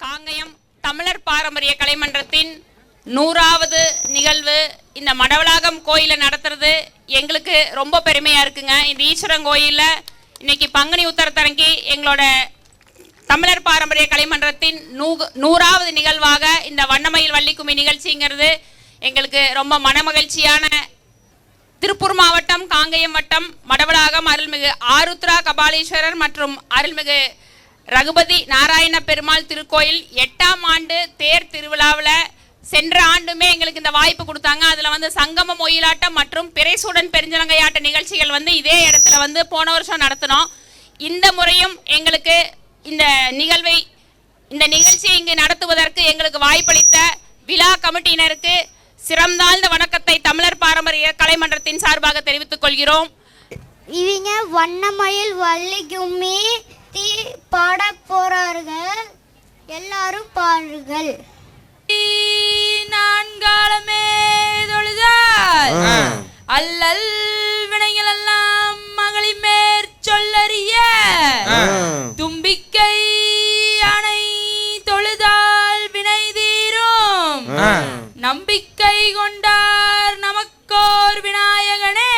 காங்கயம் தமிழர் பாரம்பரிய கலைமன்றத்தின் 100வது நிகழ்வு இந்த மடவளாகம் கோயிலில் நடத்துறது எங்களுக்கு ரொம்ப பெருமையாக இருக்குங்க. இந்த ஈஸ்வரன் கோயிலில் இன்னைக்கு பங்குனி உத்தரத்தரங்கி எங்களோட தமிழர் பாரம்பரிய கலைமன்றத்தின் 100வது நிகழ்வாக இந்த வண்ணமயில் வள்ளிக்கும்மி நிகழ்ச்சிங்கிறது எங்களுக்கு ரொம்ப மனமகிழ்ச்சியான. திருப்பூர் மாவட்டம் காங்கயம் வட்டம் மடவளாகம் அருள்மிகு ஆருத்ரா கபாலீஸ்வரர் மற்றும் அருள்மிகு ரகுபதி நாராயண பெருமாள் திருக்கோயில் 8ஆம் ஆண்டு தேர் திருவிழாவில் சென்ற ஆண்டுமே எங்களுக்கு இந்த வாய்ப்பு கொடுத்தாங்க. அதில் சங்கமம் ஒயிலாட்டம் மற்றும் பிறைசூடன் பெருஞ்சலங்கையாட்ட நிகழ்ச்சிகள் இதே இடத்துல போன வருஷம் நடத்தினோம். இந்த முறையும் எங்களுக்கு இந்த நிகழ்ச்சியை இங்கு நடத்துவதற்கு எங்களுக்கு வாய்ப்பளித்த விழா கமிட்டியினருக்கு சிறந்தாழ்ந்த வணக்கத்தை தமிழர் பாரம்பரிய கலைமன்றத்தின் சார்பாக தெரிவித்துக் கொள்கிறோம். இவங்க வண்ணமயில் வள்ளிக்கும்மி பாட போறார்கள், எல்லாரும் பாருங்கள். நான்காலமே தொழுதால் அல்லல் வினைகள் எல்லாம் மகளிர் மேற்சொல்லறிய தும்பிக்கை அணை தொழுதால் வினை தீரும் நம்பிக்கை கொண்டார் நமக்கோர் விநாயகனே.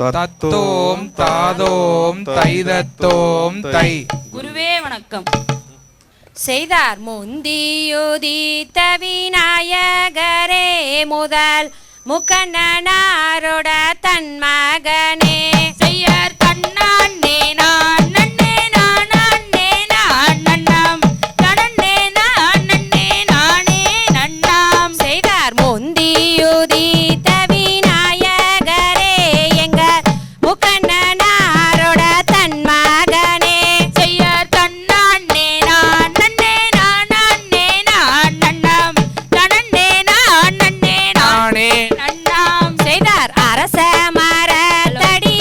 தத்தோம் தாதோம் தைதத்தோம் தை. குருவே வணக்கம். செய்தார் முந்தியுதித்த விநாயகரே முதல் முக்கண்ணனாரோட தன் மகனே செய்யர் தன்னானே நான் நன்னே நான் நன்னே நான் நன்னம் தனன்னே நான் நன்னே நானே நன்னாம். செய்தார் முந்தியுதித்த விநாயகரே எங்க முக்கண்ணனாரோட தன் மகனே செய்யர் தன்னானே நான் நன்னே நான் நன்னே நான் நன்னம் தனன்னே நான் நன்னே நானே நன்னாம். செய்தார் அரச மரத்தடி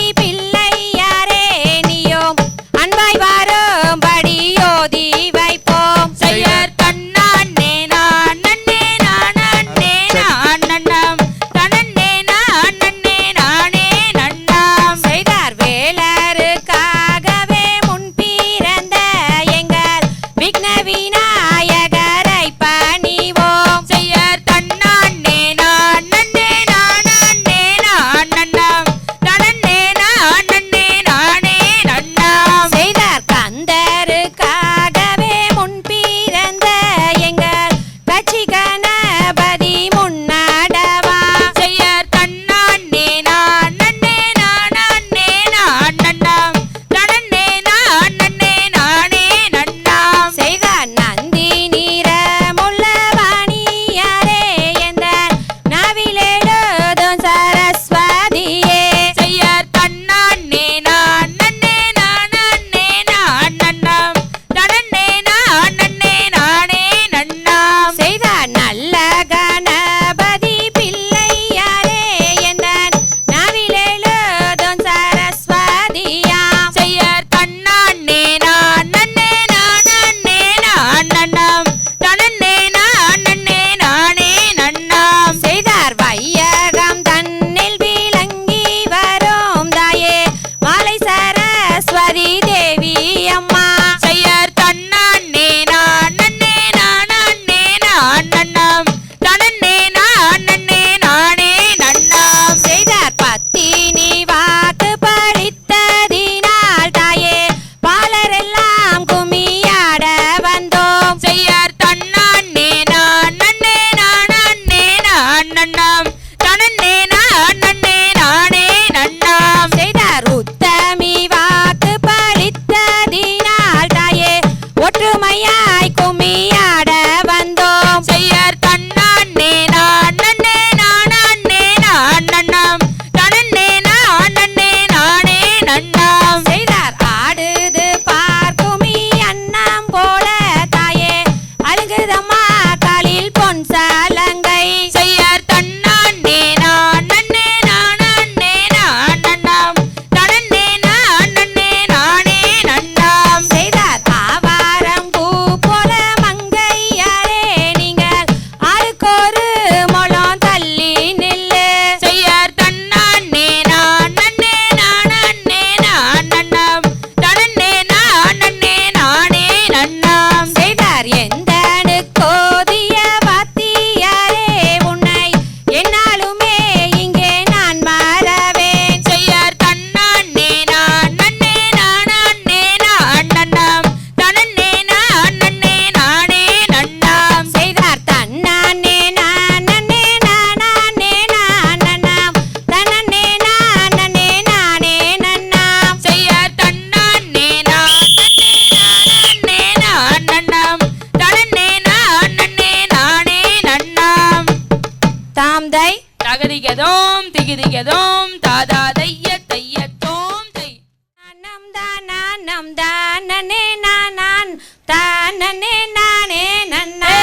நாம் தானே நான் தானே நானே நன்னா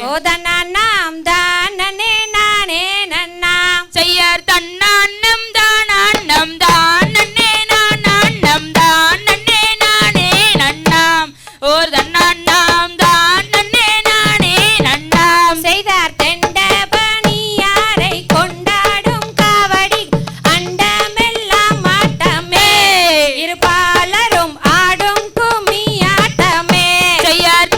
ஓ தன்னாம் தானே நானே நன்னா செய்யார் தன்னான்னம் தானான்னம் தானே நானான்னம் தானே நானே நன்னாம் ஓர் தன்னான்னம் தானே நானே நன்னாம் செய்தார் தெண்ட பணியாரை கொண்டாடும் காவடி அண்டமெல்லாம் ஆட்டமே இருபாலரும் ஆடும் கும்மி ஆட்டமே செய்யார்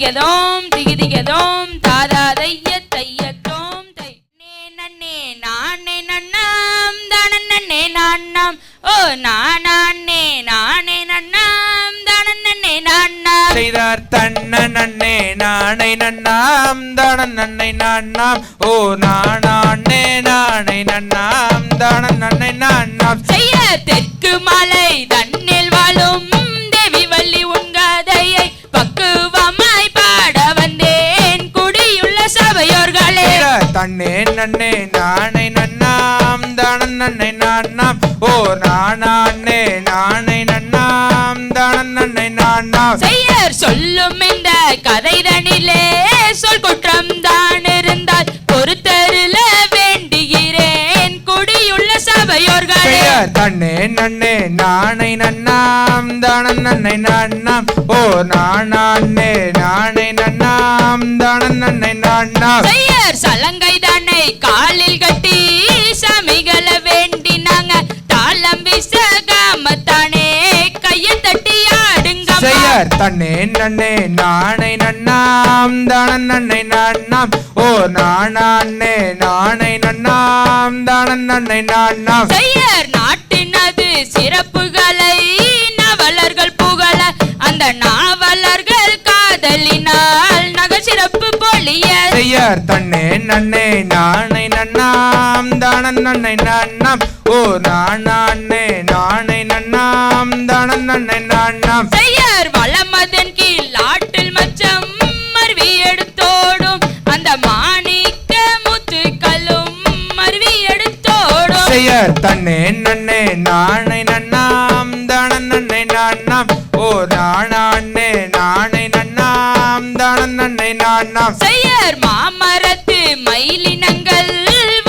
திகதிகதோம் திகதிகதோம் தாதா தைய தையத்தோம் தை நன்னே நானே நன்னாம் தானே நான்னாம் ஓ நானே நானே நன்னாம் தானே நான்னாம் செய்தார் தன்ன நன்னே நானை நன்னாம் தான நன்னை நான்னாம் ஓ நானே நானை நன்னாம் தான நன்னை நான்னாம் செய்ய தெற்கு மலை தன்னில் வாழும் தேவி வள்ளி உன்கதையை பக்குவமாய் பாட வந்தேன் குடியுள்ள சபையோர்களே தன்னே நன்னே நானை நன்னாம் தான நன்னை நான்னாம் ஓ நானே நானை நன்னாம் தான நன்னை நான்னாம் செய்யர் சொல்லும் இந்த கதைதனிலே சொல் குற்றம் தான் இருந்தால் பொறுத்தருள வேண்டுகிறேன் குடியுள்ள சபையோர்களே தன்னே நன்னே நானை நன்னாம் தான நன்னை நான்னாம் ஓ நானே நானை நன்னாம் தான நன்னை நான்னாம் செய்யர் சலங்கை தானே காலில் கட்டி சாமிகள வேண்டினாங்க தாளம் விசகாமத்தானே கையை தட்டி ஆடுங்க செய்யார் தன்னே நன்னே நானை நன்னாம் தான நன்னை நான்னாம் ஓ நானே நானை நன்னாம் தான நன்னை நான்னாம் செய்யர் நாட்டினது சிறப்புகளை நாவலர்கள் புகழ அந்த நாவலர்கள் காதலினால் நகர் சிறப்பு பொழிய செய்யார் தன்னே நன்னே நானை நன்னாம் தான நன்னை நான்னாம் ஓ நானே நானை நன்னாம் தான நன்னை நான்னாம் செய்யர் வளமதன் கீழ் ஆட்டில் மச்சம் மருவி எடுத்தோடும் அந்த மாணிக்க முத்துக்களும் மருவி எடுத்தோடும் செய்யார் தன்னே நன்னே நானை நன்னாம் தான நன்னை நான்னாம் ஓ நானே நானை நன்னாம் தான நன்னை நான்னாம் செய்யர் மாமரத்து மயிலினங்கள்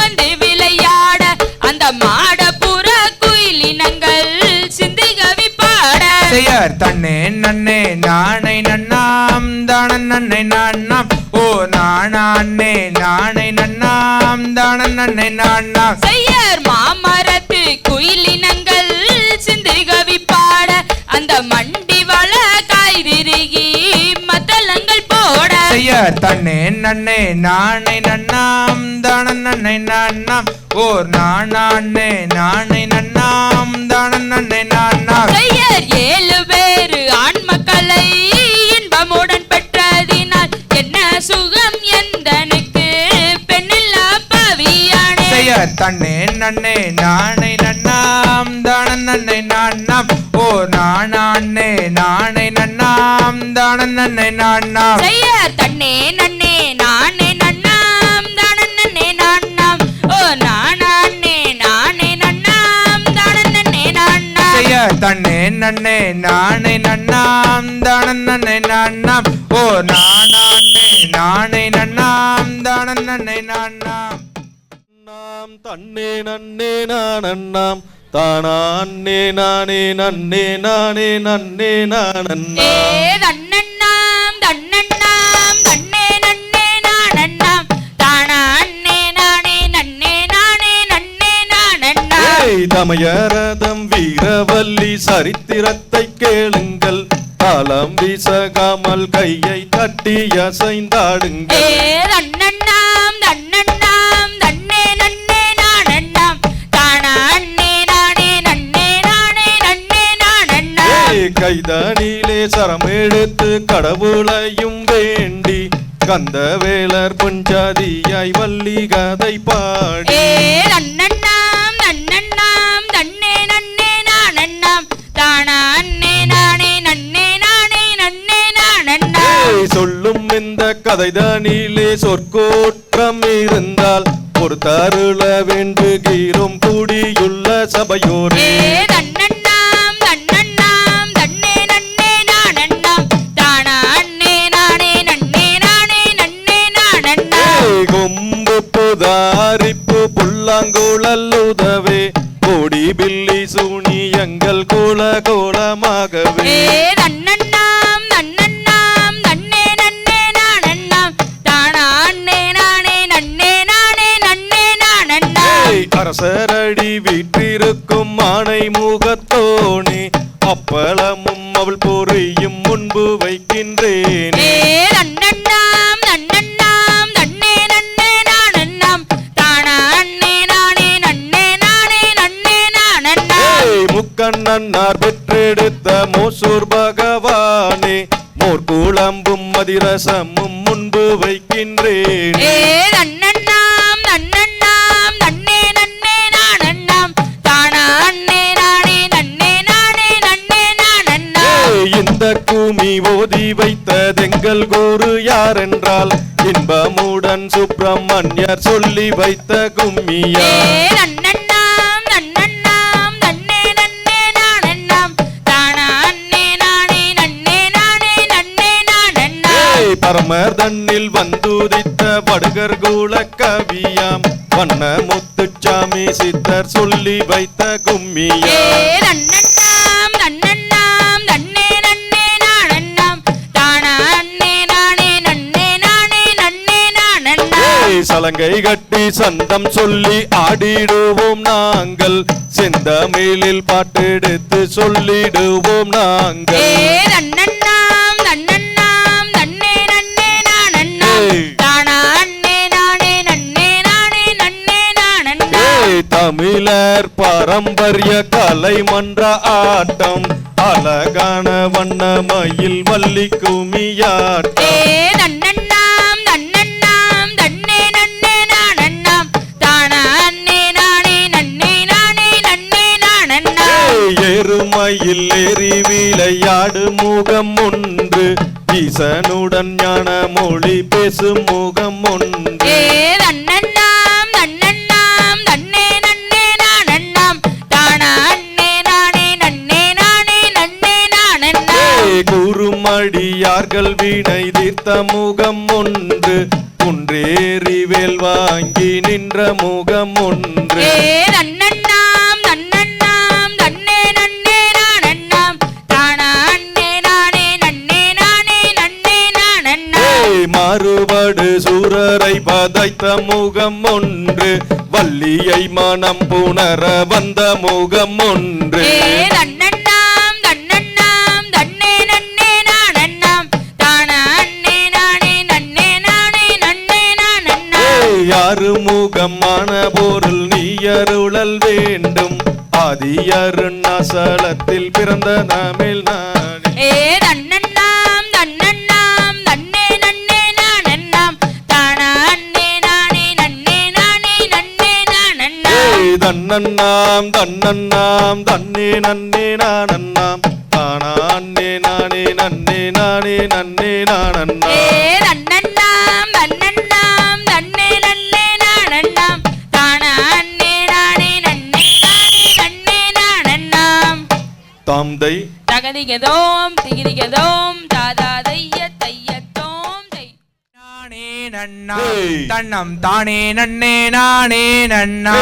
வந்து விளையாட அந்த மாடப்புற குயிலினங்கள் சிந்துகவி பாட செய்யார் தன்னே நன்னே நானை நன்னாம் தான நன்னை நான்னாம் ஓ நானே நானை நன்னாம் தான நன்னை நான்னாம் செய்யர் மாமரத்து குயிலினங்கள் சிந்துகவி பாட அந்த மண்டி வள காய் விருகி மத்தளங்கள் போட செய்யார் தன்னே நன்னே நானை நன்னாம் தான நன்னை நான்னாம் ஓ நானே நானை நன்னாம் தான நன்னை நான்னாம் செய்யர் 7 பேரு ஆண் மக்களை இன்பமுடன் பெற்றதினால் என்ன சுகம் எந்தனுக்கு பெண்ணில்லா பாவியானே செய்யார் தன்னே நன்னே நானை நன்னாம் தான நன்னை நான்னாம் ஓ நானே நானை நன்னாம் தான நன்னை நான்னாம் செய்யர் தன்னே நன்னே நானே நன்னாம் தானே நான்னாம் ஓ நானே நானே நன்னாம் தானே நான்னாம் செய்யார் தன்னே நன்னே நானை நன்னாம் தான நன்னை நான்னாம் ஓ நானே நானை நன்னாம் தான நன்னை நான்னாம் நாம் தன்னே நன்னே நானண்ணாம் தானே நானே நன்னே நானே நன்னே நானண்ணா தன்னண்ணாம் தன்னண்ணாம் தன்னே நன்னே நானண்ணாம் தானே நானே நன்னே நானே நன்னே நானண்ணா தமயரதம் வீரவல்லி சரித்திரத்தை கேளுங்கள் காலம் வீசகாமல் கையை தட்டி அசைந்தாடுங்கள் தன்னண்ணாம் தன்னண்ணாம் தன்னே நன்னே நானண்ணாம் தானே நானே நன்னே நானே நன்னே நானண்ணா கைதனிலே சரம் எடுத்து கடவுளையும் வேண்டி கந்தவேலர் புஞ்சாதியாய் வள்ளி கதை பாடி தன்னண்ணாம் தன்னண்ணாம் தன்னே நன்னே நானண்ணாம் தானே நானே நன்னே நானே நன்னே நானண்ணா சொல்லும் இந்த கதைதனிலே சொற்கோற்றம் இருந்தால் ஒரு தருள வேண்டுகிறோம் கூடியுள்ள சபையோரே தன்னண்ணாம் தன்னண்ணாம் தன்னே நன்னே நானண்ணாம் தானே நானே நன்னே நானே நன்னே நானண்ணா கொம்பு புதாரிப்பு புல்லாங்குழல் உதவே கோடி பில்லி சூனியங்கள் கோல கோலமாகவே தன்னண்ணாம் தன்னண்ணாம் தன்னே நன்னே நானண்ணாம் தானே நானே நன்னே நானே நன்னே நானண்ணா அரசரடி வீற்றிருக்கும் ஆணை முகத்தோனே அப்பளமும் அவள் பொறியும் முன்பு வைக்கின்றேனே நன்னார் பெற்றெடுத்த மோசூர் பகவானே மோர் குழம்பும் மதிரசமும் முன்பு வைக்கின்றேன். ஏ நன்னண்ணாம் நன்னண்ணாம் நன்னே நன்னே நானண்ணாம் தானா அண்ணே நானே நன்னே நானே நன்னே நானண்ணா. இந்த குமி ஓதி வைத்ததெங்கள் குரு யாரென்றால் இன்பமுடன் சுப்பிரமணியர் சொல்லி வைத்த கும்மியா. நன்னண்ணாம் நன்னண்ணாம் நன்னே நன்னே நானண்ணாம் தானா அண்ணே நானே நன்னே நானே நன்னே நானண்ணா. பரமர் தன்னில் வந்துதித்த படுகர் குல கவியாம் வண்ண முத்துச்சாமி சித்தர் சொல்லி வைத்த கும்மியா. நன்னண்ணாம் நன்னண்ணாம் நன்னே நன்னே நானண்ணாம் தானா அண்ணே நானே நன்னே நானே நன்னே நானண்ணா. சலங்கை கட்டி சந்தம் சொல்லி ஆடிடுவோம் நாங்கள் செந்தமிழில் பாட்டெடுத்து சொல்லிடுவோம் நாங்கள். நன்னண்ணாம் நன்னண்ணாம் நன்னே நன்னே நானண்ணாம் தானா அண்ணே நானே நன்னே நானே நன்னே நானண்ணா. தமிழர் பாரம்பரிய கலை மன்ற ஆட்டம் அழகான வண்ணமயில் வள்ளி குமியாட்டம். நன்னண்ணாம் நன்னண்ணாம் நன்னே நன்னே நானண்ணாம் தானா அண்ணே நானே நன்னே நானே நன்னே நானண்ணா. எருமையில் ஏறி விளையாடு முகம் ஒன்று ஈசனுடன் ஞான மொழி பேசும் முகம் ஒன்று. நன்னண்ணாம் நன்னண்ணாம் நன்னே நன்னே நானண்ணாம் தானா அண்ணே நானே நன்னே நானே நன்னே நானண்ணா. குருமடியார்கள் வினை தீர்த்த முகம் ஒன்று குன்றேறி வேல் வாங்கி நின்ற முகம் ஒன்று. நன்னண்ணாம் நன்னண்ணாம் நன்னே நன்னே நானண்ணாம் தானா அண்ணே நானே நன்னே நானே நன்னே நானண்ணா. மாறுபடு சூரரை பதைத்த முகம் ஒன்று வள்ளியை மனம் புணர வந்த முகம் ஒன்று. நன்னண்ணாம் நன்னண்ணாம் நன்னே நன்னே நானண்ணாம் தானா அண்ணே நானே நன்னே நானே நன்னே நானண்ணா. யாரு முகமான பொருள் நீ அருளல் வேண்டும் ஆதியருணாசலத்தில் பிறந்த தமிழ் நானே. நன்னண்ணாம் நன்னண்ணாம் நன்னே நன்னே நானண்ணாம் தானா அண்ணே நானே நன்னே நானே நன்னே நானண்ணா. தன்னண்ணாம் தன்னண்ணாம் தன்னே நன்னே நானண்ணாம் தானா அண்ணே நானே நன்னே நானே நன்னே நானண்ணா. நன்னண்ணாம் நன்னண்ணாம் நன்னே நன்னே நானண்ணாம் தானா அண்ணே நானே நன்னே நானே நன்னே நானண்ணாம். தாம்தை தகதிகதோம் திகிதிகதோம் தாதா தைய தையத்தோம் தை. நானே நன்னா தன்னம் தானே நன்னே நானே நன்னா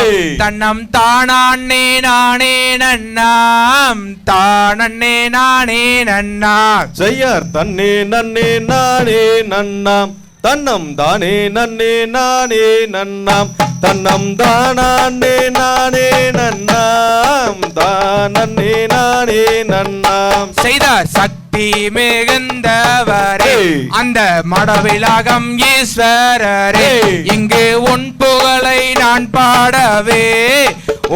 தன்னம் தானே நானே நன்னாம் தானே நானே நன்னா. செய்யார் தன்னே நன்னே நானே நன்னாம் தன்னம் தானே நன்னே நானே நன்னாம் தன்னம் தானே நானே நன்னாம் தானே நானே நன்னாம். செய்தார் சக்தி மிகுந்தவரே அந்த மடவிலாகம் ஈஸ்வரரே இங்கு உன் புகழை நான் பாடவே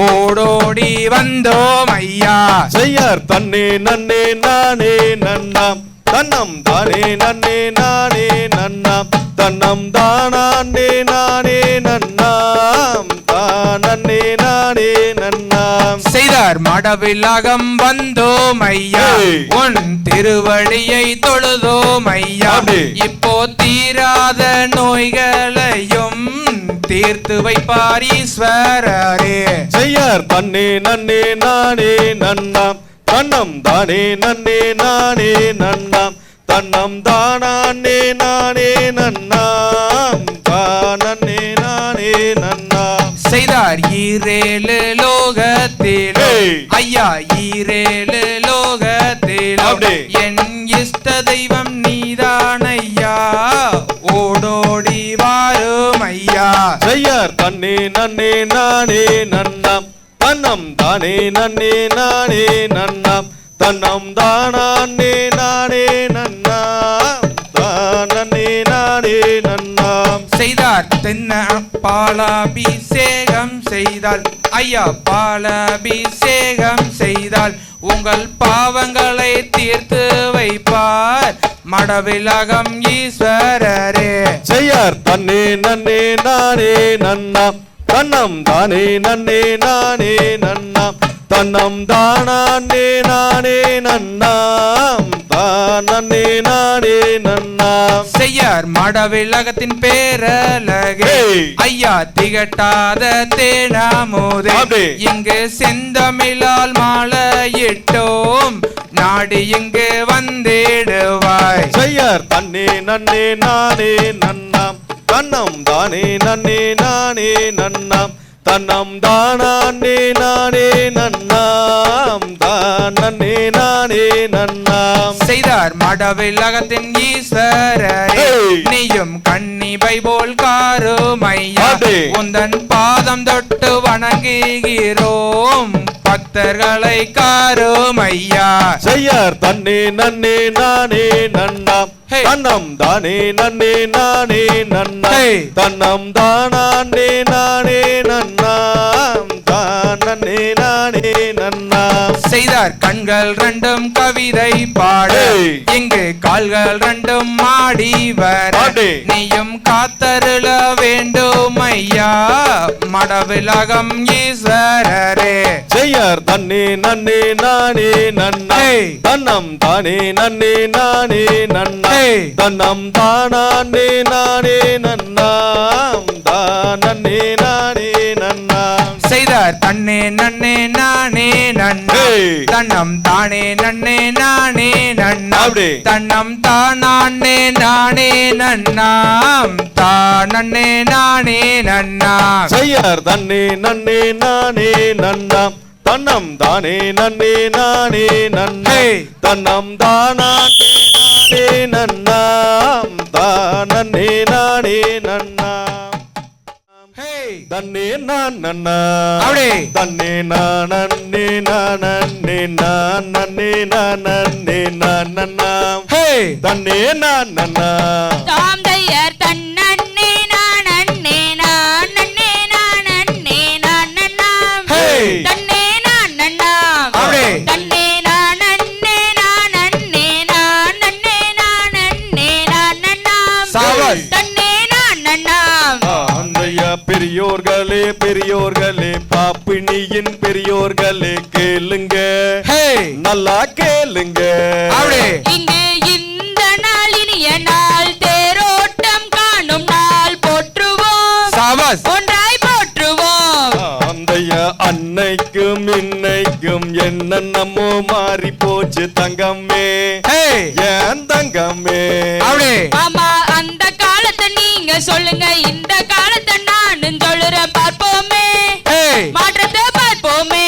ஓடோடி வந்தோம் ஐயா. செய்யார் தன்னே நன்னே நானே நன்னாம் தன்னம் தானே நன்னே நானே நன்னாம் தன்னம் தானே நானே நன்னாம் தானே நானே நன்னாம். செய்தார் மடவிலாகம் வந்தோம் ஐயா உன் திருவடியை தொழுதோம் ஐயா. இப்போ தீராத நோய்களையும் தீர்த்து வைப்பார் ஈஸ்வரரே. செய்யார் தன்னே நன்னே நானே நன்னாம் தன்னம் தானே நன்னே நானே நன்னாம் தன்னம் தானே நானே நன்னாம் தானே நானே நன்னாம். செய்தார் ஈரேழு லோகத்தில் ஐயா ஈரேழு லோகத்தில் என் இஷ்ட தெய்வம் நீதான் ஐயா ஓடோடி வாரும் ஐயா. செய்யார் தன்னே நன்னே நானே நன்னாம் தன்னம் தானே நன்னே நானே நன்னாம் தன்னம் தானே நானே நன்னாம் தானே நானே நன்னாம். செய்தார் தென்ன பாலாபிஷேகம் செய்தால் ஐயா பாலாபிஷேகம் செய்தால் உங்கள் பாவங்களை தீர்த்து வைப்பார் மடவிலகம் ஈஸ்வரரே. செய்யார் தன்னே நன்னே நானே நன்னாம் தன்னம் தானே நன்னே நானே நன்னாம் தன்னம் தானே நானே நன்னாம் தானே நானே நன்னாம். செய்யார் மடவிலகத்தின் பேரலகே ஐயா திகட்டாத தேனாமோதே இங்கு செந்தமிழால் மாலையிட்டோம் நாடி இங்கு வந்திடுவாய். செய்யார் தன்னே நன்னே நானே நன்னாம் தன்னம் தானே நன்னே நானே நன்னாம் தன்னம் தானே நானே நன்னாம் தானே நானே நன்னாம். செய்தார் மடவிலகத்தின் ஈஸ்வரரே நீயும் கன்னிபை போல் காருமையா உந்தன் பாதம் தொட்டு வணங்குகிறோம் பக்தர்களை காருமையா. செய்யார் தன்னே நன்னே நானே நன்னாம் தன்னம் தானே நன்னே நானே நன்னாம் தன்னம் தானே நானே நன்னாம் தானே நானே நன்னாம். செய்தார் கண்கள் ரெண்டும் கவிதை பாடு இங்கு கால்கள் ரெண்டும் மாடி வர நீயும் காத்தருள வேண்டும் ஐயா மடவிலகம் ஈஸ்வரரே. செய்யார் தன்னே நன்னே நானே நன்னாம் தன்னம் தானே நன்னே நானே நன்னாம் தன்னம் தானே நானே நன்னாம் தானே நானே நன்னாம். செய்தார் தன்னே நன்னே நானே நன்னா தன்னம் தானே நன்னே நானே நன்னா தன்னம் தானே நானே நன்னாம் தானே நானே நன்னா. செய்யார் தன்னே நன்னே நானே நன்னாம் தன்னம் தானே நன்னே நானே நன்னே தன்னம் தானே நன்னாம் தானே நானே நன்னாம். தன்னே நான் நன்னா தன்னே நானே நானே நானே நானே நானன்னாம் தன்னே நான் நன்னா தாம் தையர் தன்னே நானே நானே நானே நானன்னாம் தன்னே நானன்னாம் தன்னே நானே நானே நானே நானே நானன்னாம் தன்னே நானன்னாம். அந்தையா பெரியோர்களே பெரியோர்களே பாப்பினியின் பெரியோர்களே கேளுங்க நல்லா கேளுங்க. இங்கு இந்த நாள் இனிய நாள் தேரோட்டம் காணும் நாள் போற்றுவோம் ஒன்றாய் போற்றுவோம். அந்தையா அன்னைக்கும் இன்னைக்கும் என்னென்னமோ மாறி போச்சு தங்கம்மே ஏன் தங்கம்மே. ஆமா அந்த காலத்தை நீங்க சொல்லுங்க இந்த காலத்தை நானும் சொல்லுறேன் பார்ப்போமே மாற்றத்தை பார்ப்போமே.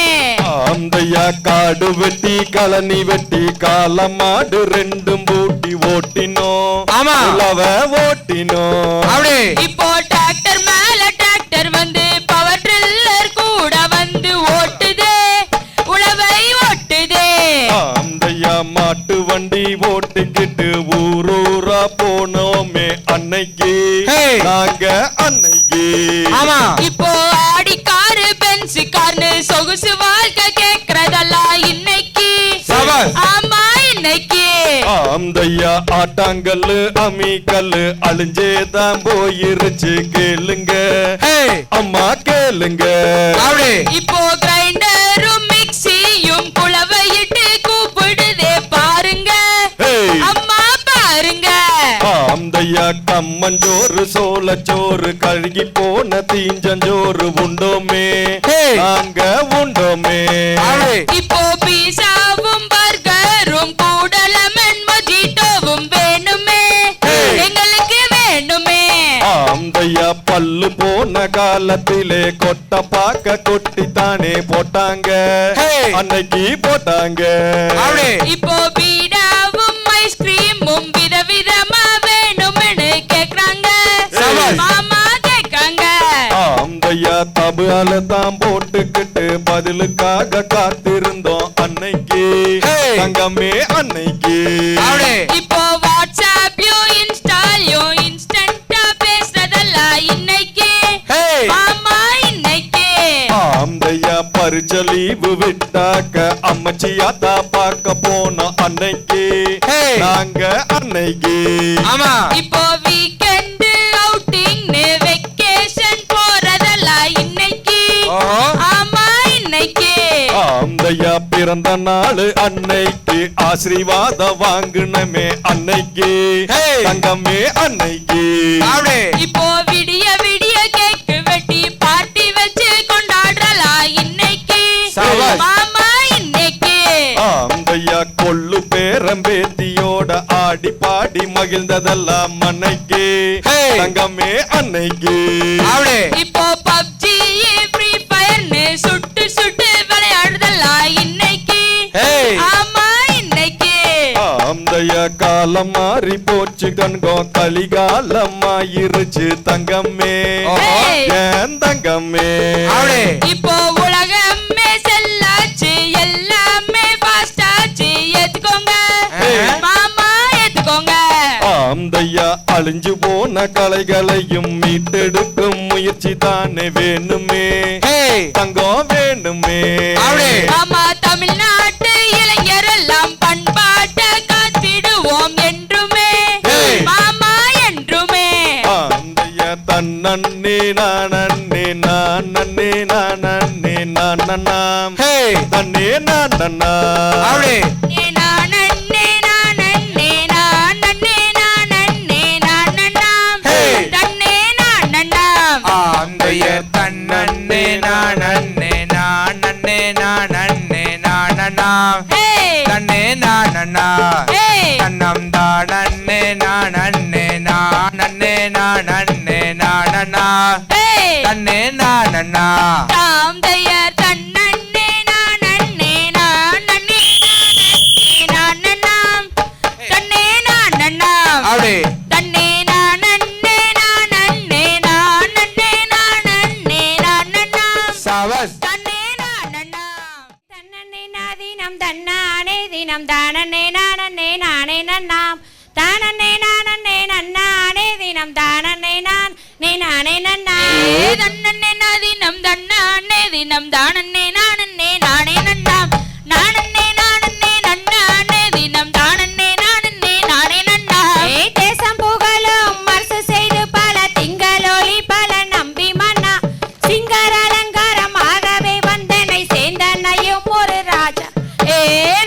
அந்தையா காடு வெட்டி கழனி வெட்டி காலமாடு ரெண்டும் பூட்டி ஓட்டினோம் ஓட்டினோம். இப்போ டிராக்டர் மேல டிராக்டர் வந்து பவர் ட்ரில்லர் கூட வந்து ஓட்டுதே உழவை ஓட்டுதே. அந்தையா மாட்டு வண்டி ஓட்டிக்கிட்டு ஊரூரா போனோமே அன்னைக்கு நாங்க அன்னைக்கு. இப்போ ஆடி காரு பென்ஸ் கார்னு சொகுசு வாழ்க்கை கேக்குறதெல்லாம் இன்னைக்கு. ஆமா இன்னைக்கு. அந்தையா ஆட்டாங்கல்லு அம்மிக்கல்லு அழிஞ்சேதான் போயிருச்சு கேளுங்க அம்மா கேளுங்க. இப்போ கிரைண்டரும் மிக்சியும் குழவையிட்டு கூப்பிடுதே பாருங்க அம்மா பாருங்க. அந்தையா கம்மஞ்சோறு சோளச்சோறு கழுகி போன தீஞ்சஞ்சோறு உண்டோமே நாங்க உண்டோமே. இப்போ பீஸாவும் பர்கரும் கூட லெமன் மொஜிட்டோவும் வேணுமே எங்களுக்கு வேணுமே. அந்தையா பல்லு போன காலத்திலே கொட்ட பாக்க கொட்டித்தானே போட்டாங்க அன்னைக்கு போட்டாங்க. இப்போ பீடாவும் ஐஸ்கிரீமும் விதவிதமா வேணும்னு கேக்குறாங்க மாமா கேக்குறாங்க. அந்தையா தபால தான் போட்டுக்கிட்டு பதிலுக்காக காத்திருந்தோம் அன்னைக்கு தங்கமே அன்னைக்கு. இப்போ வாட்ஸ்அப்லயும் இன்ஸ்டாலயும் இன்ஸ்டன்டா பேசுறதெல்லாம் இன்னைக்கு. பரிச்ச லீவு விட்டாக்க அம்மச்சியாத்தா பார்க்க போனோம் அன்னைக்கு நாங்க அன்னைக்கு. ஆமா இப்போ வீக்கெண்ட் அவுட்டிங் வெக்கேஷன் போறதெல்லாம் இன்னைக்கு. ஆமா இன்னைக்கு. ஆந்தையா பிறந்த நாள் அன்னைக்கு ஆசீர்வாதம் வாங்குனமே அன்னைக்கு தங்கமே அன்னைக்கு. இப்போ விடிய விடிய கேக்கு வெட்டி பார்ட்டி வச்சு கொண்டாடுறலாம் இன்னைக்கு. மாமா இன்னைக்கு. ஆந்தையா கொள்ளு பேரம்பேத்தியோட ஆடி பாடி மகிழ்ந்ததெல்லாம் அன்னைக்கு தங்கமே அன்னைக்கு. இப்போ பப்ஜி ஃப்ரீ ஃபயர்னு சுட்டு சுட்டு விளையாடுதெல்லாம் இன்னைக்கு. ஆமா இன்னைக்கு. ஆந்தையா காலம் மாறி போச்சு கண்கோ கலிகாலமாயிருச்சு தங்கமே ஏன் தங்கமே. இப்போ உலகமே செல்லாச்சு எல்லாமே ஃபாஸ்டாச்சு ஏத்துக்கோங்க மாமா ஏத்துக்கோங்க. ஆந்தையா அழிஞ்சு போன கலைகளையும் மீட்டெடுக்கும் முயற்சி தானே வேணுமே தங்கம் வேணுமே. ஆமா தமிழ்நாட்டு இளைஞர் எல்லாம் பண்பாட்டை காத்திடுவோம் என்றுமே மாமா என்றுமே. ஆந்தையா தன்னே நானே நான் நன்னே நானே நான் நன்னாம் தன்னே நான் நன்னா. தன்னே நானே நானே நானே நானண்ணா தன்னே நானண்ணா தன்னம் தானே நானே நானே நானே நானண்ணா தன்னே நானண்ணா. தன்னானே தினம் தானே நானே நானே நன்னாம் தானே நானே நன்னானே தினம் தானே நான் நானே நன்னா தன்னே நாதினம் தன்னானே தினம் தானே நானே நானே நன்னாம் நானே நானே நன்னானே தினம் தானே நானே நானே நன்னா. தேசம் புகழும் மரசு செய்து பல திங்களொளி பல நம்பி மன்னா சிங்கர அலங்காரமாகவே வந்தனை சேர்ந்தனையும் ஒரு ராஜா.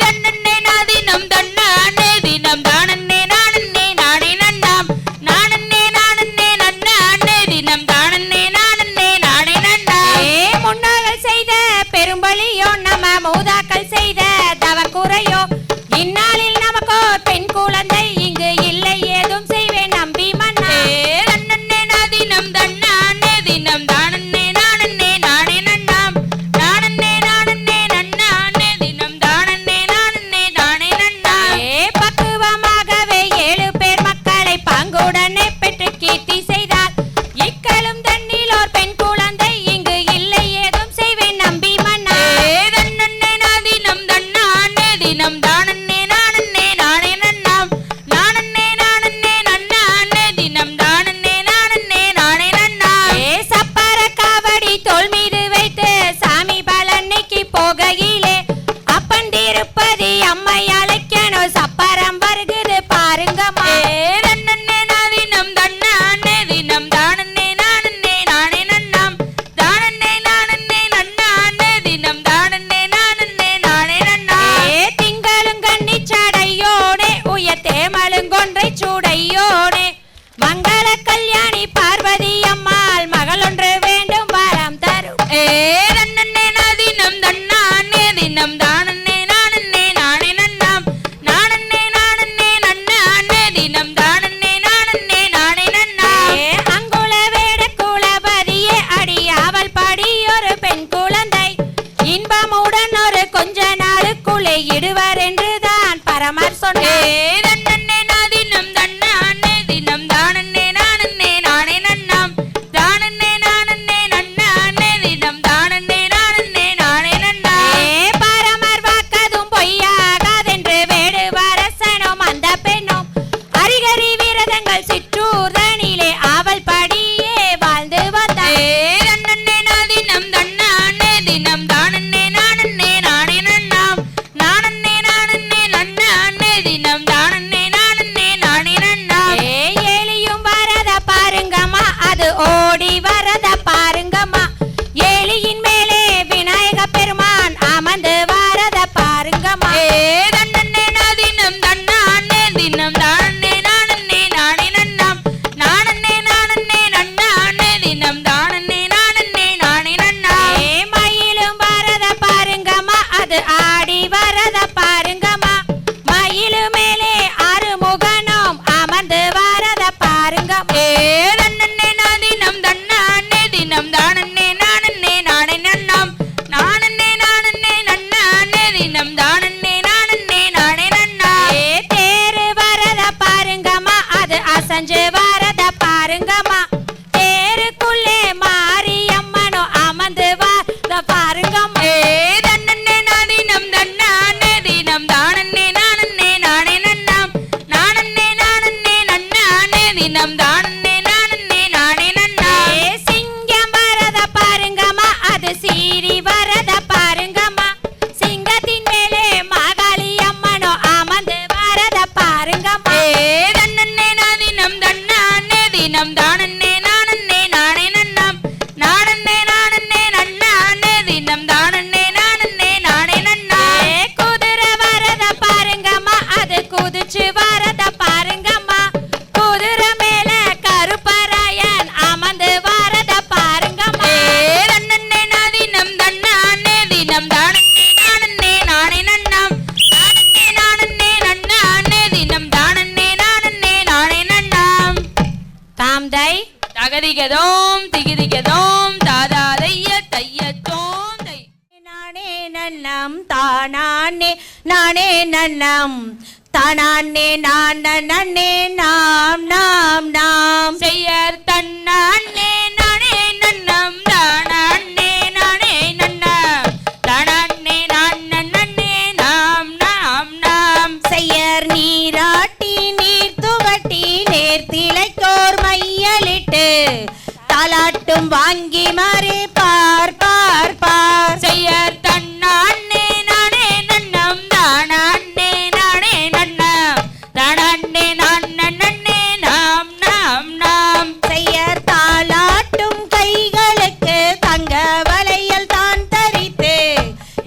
தன்னே நாதினம் தன்னானே தினம் தானே நானே நானே நன்னாம் நானே நானே நன்னானே தினம் தானே நானே நானே நன்னா. முன்னோர்கள் செய்த பெரும்பலியோ நம்ம மூதாக்கள் செய்த தவக்குறையோ இந்நாளில் நமக்கோ பெண் குழந்தை இங்கு இல்லை ஏதும் செய்வேன் நம்பி மன்னா. தன்னே நாதினம் தன்னானே தினம் தானே நானே நானே நன்னாம் நானே நானே நன்னானே தினம் தானே நானே நானே நன்னா. பக்குவமாகவே 7 பேர் மக்களை பாங்குடனே பெற்று கீர்த்தி செய்தார் இக்கலும் தண்ணிலோர் பெண் குழந்தை இங்கு இல்லை ஏதும் செய்வேன் நம்பி மன்னா. தன்னே நாதினம் தன்னானே தினம் தானே நானே நானே நன்னாம் நானே நானே நன்னானே தினம் தானே நானே நானே நன்னா. சப்பர காவடி தோள் மீது வைத்து சாமி பழனிக்கு போகையிலே அப்பன் திருப்பதி அம்மை அழைக்கணும் சப்பரம் வருகுது பாருங்கம்மா. தன்னே நாதினம் தன்னானே தினம் தானே நானே நானே நன்னாம் தினம் தானே நானே நானே நன்னா மயிலும் வரத பாருங்கம்மா அது ஆடி வரத பாருங்கம்மா மயிலு மேலே ஆறுமுகனும் அமர்ந்து வரத பாருங்கம்மா நன்னே நாதினம் தன்னானே தினம் தானே நானே நானே நன்னாம் நானே நானே நன்னானே தினம் தானே நானே நானே நன்னா தேரு வரத பாருங்கம்மா அது அசஞ்சு வரத பாருங்கம்மா தேருக்குள்ளே மாரியம்மனும் அமர்ந்து வரத பாருங்கம்மா தன்னே நாதினம் தன்னானே தினம் தானே நானே நானே நன்னாம் நானே நானே நன்னானே தினம் தானே நானே நானே நன்னா சிங்கம் வரத பாருங்கம்மா அது சீறி வரத பாருங்கம்மா சிங்கத்தின் மேலே மாகாளி அம்மனும் அமர்ந்து வரத பாருங்கம்மா தன்னே நாதினம் தன்னானே தினம் தானே நானே நானே நன்னாம் நானே நானே நன்னானே தினம் தானே நானே நானே நன்னா குதிரை வரத பாருங்கம்மா அது குதிச்சு வரத பாருங்கம்மா குதிரை மேல கருப்பராயன் அமர்ந்து வரத பாருங்கம்மா தன்னே நாதினம் தன்னானே தினம் தானே நானே நானே நன்னாம் நானே நானே நன்னானே தினம் தானே நானே நானே நன்னாம் தாம்தை தகதிகதோம் திகிதிகதோம் தாதாதைய தையத்தோம் தை நானே நன்னம் தானானே நானே நன்னம் தானானே நான் நன்னே நாம் நாம் நாம் செய்யர் தன்னானே நானே நன்னம் தானே நானே நன்னம் தானே நான் நன்னே நாம் நாம் நாம் செய்யர் நீராட்டி நீர் துவட்டி நேர்த்திலைக்கோர் மையலிட்டு தாலாட்டும் வாங்கி மாறி பார் பார் பார் செய்யர் தன்னானே நானே நன்னம் தானே நானே நன்னம் தானே நான் நன்னே நாம் நாம் நாம் செய்யர் தாலாட்டும் கைகளுக்கு தங்க வளையல் தான் தரித்து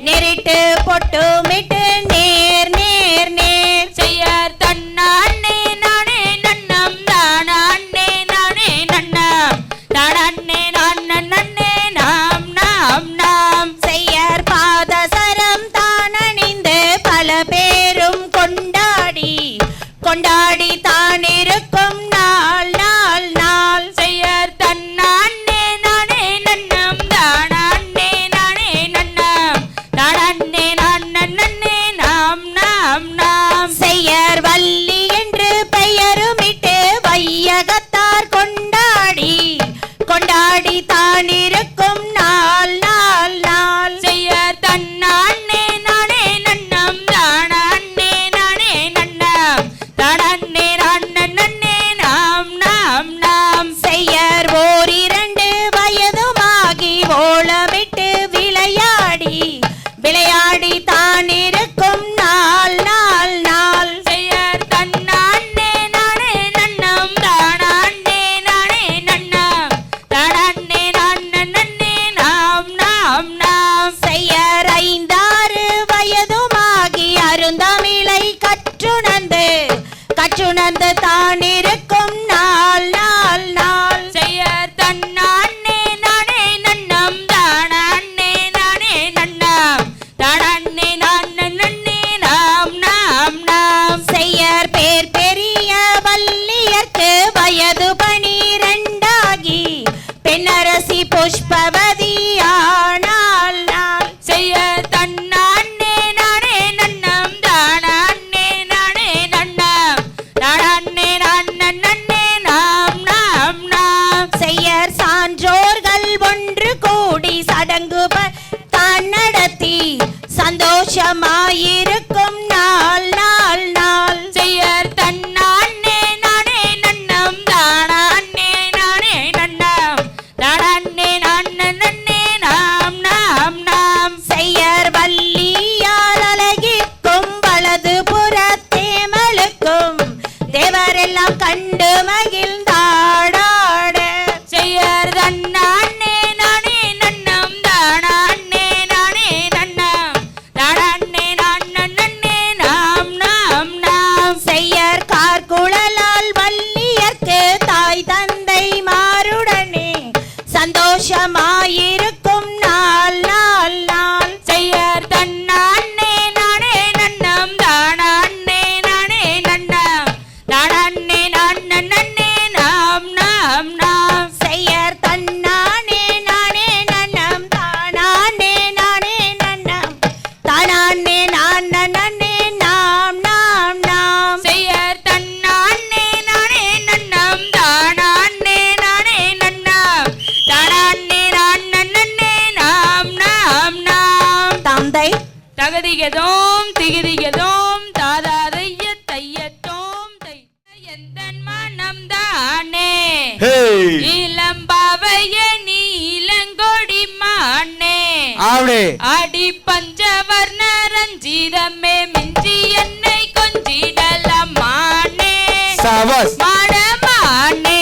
நெரிட்டு பொட்டுமிட்டு நேர் நேர் நேர் செய்யர் தன்னானே நானே நன்னம் தானே நானே நன்னம் தானே நான் நன்னே நாம் நாம் நாம் செய்யர் பாதசரம் தான் அணிந்து பல பேரும் கொண்டாடி கொண்டாடி தான் இருக்கும் நாள் நாள் நாள் செய்யர் தன்னானே நானே நன்னம் தானே நானே நன்னம் தானே நான் நன்னே நாம் நாம் நாம் செய்யர் வள்ளி என்று பெயருமிட்டு வையகத்தார் கொண்டாடி கொண்டாடி தான் இருக்கும் நாள் நாள் நாள் செய்யர் தன்னானே நானே நன்னம் தானே நானே நன்னம் தானே நான் நன்னே நாம் நாம் நாம் செய்யர் ஓரிரண்டு வயதுமாகி ஓலமிட்டு விளையாடி விளையாடி தான் இருக்கும் நாள் நாள் நாள் செய்யர் தன்னானே நானே நன்னம் தானே நானே நன்னம் தானே நான் நன்னே நாம் நாம் நாம் செய்யர் ஐந்தாறு வயதுமாகி அருந்தமிழை கற்றுணர்ந்து கற்றுணர்ந்து தான் இருக்கும் நாள் நாள் நாள் செய்யர் தன்னானே நானே நன்னம் தானே நானே நன்னம் தானே நான் நன்னே நாம் நாம் நாம் செய்யர் பேர் பெரிய வள்ளியர்க்கு வயது 12 பெண்ணரசி புஷ்பவதி ஆனாள் நாள் செய்யர் தன்னானே நானே நன்னம் தானே நானே நன்னம் தானே நான் நன்னே நாம் நாம் நாம் செய்யர் சான்றோர்கள் ஒன்று கூடி சடங்கு தான் நடத்தி சந்தோஷமாயிருக்கும் நாள் நாள் நாள் செய்யர் தன்னானே நானே நன்னம் தானே நானே நன்னம் தானே நான் நன்னே நாம் நாம் நாம் செய்யர் வள்ளியால் அழகிக்கும் வலது புறத்தேமலுக்கும் தேவரெல்லாம் கண்டு மகிழ்ந்தாடாட செய்யர் தன்னானே நானே நன்னம் தானே நானே நன்னம் தானே நான் நன்னே நாம் நாம் சந்தோஷமாயிருக்கும் நாள் நாள் நாள். செய்யர் தன்னானே நானே நன்னம் தானே நானே நன்னம் தானே நன்னே நாம் நாம் நாம். செய்யர் தன்னானே நானே நன்னம் தானானே நானே நன்னம் தானானே நன்னே நாம் நாம் நாம். செய்யர் தன்னானே நானே நன்னம் தானே நானே நன்னம் தானே நன்னே நாம் நாம் நாம். தந்தை தகதிகதோம் திகதிகதோம் தாதாதைய தையத்தோம் தை எந்தன் மனம் தானே Hey! இளம்பாவைய நீலங்கொடி மானே அப்படி அடி பஞ்சவர்ண ரஞ்சிதமே மிஞ்சி என்னை கொஞ்சிடலாம் மானே சபாஸ் மாடமானே.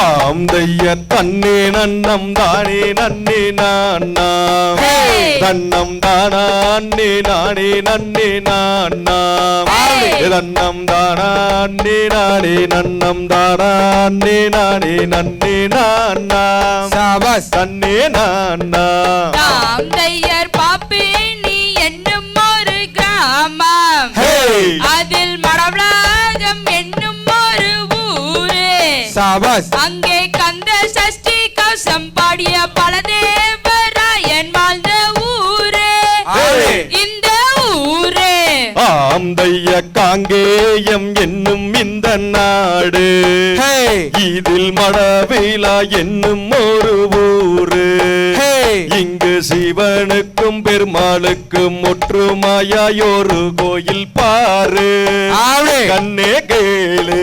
ஆம் தைய தன்னே நன்னம் தானே நன்னே நான்னாம் Hey! தன்னம் தானே நானே நன்னே நான்னாம் Hey! தன்னம் தானே நானே நன்னம் தானே நானே நன்னே நான்னாம் சபாஸ் தன்னே நான்னாம் தாம் தையர் பாப்பினி என்னும் ஒரு கிராமம் Hey! அதில் மடவளாகம் என்னும் ஒரு ஊரு சபாஸ் அங்கே கந்த சஷ்டி கவசம் பாடிய பல தேவராயன் வாழ்ந்த ஊரு Hey! இந்த ஊரு ஆம் தைய காங்கேயம் என்னும் இந்த நாடு ஹே இதில் மடவிலா என்னும் ஒரு ஊரு ஹே இங்கு சிவனுக்கும் பெருமாளுக்கும் ஒற்றுமையாயொரு கோயில் பாரு அப்படி கண்ணே கேளு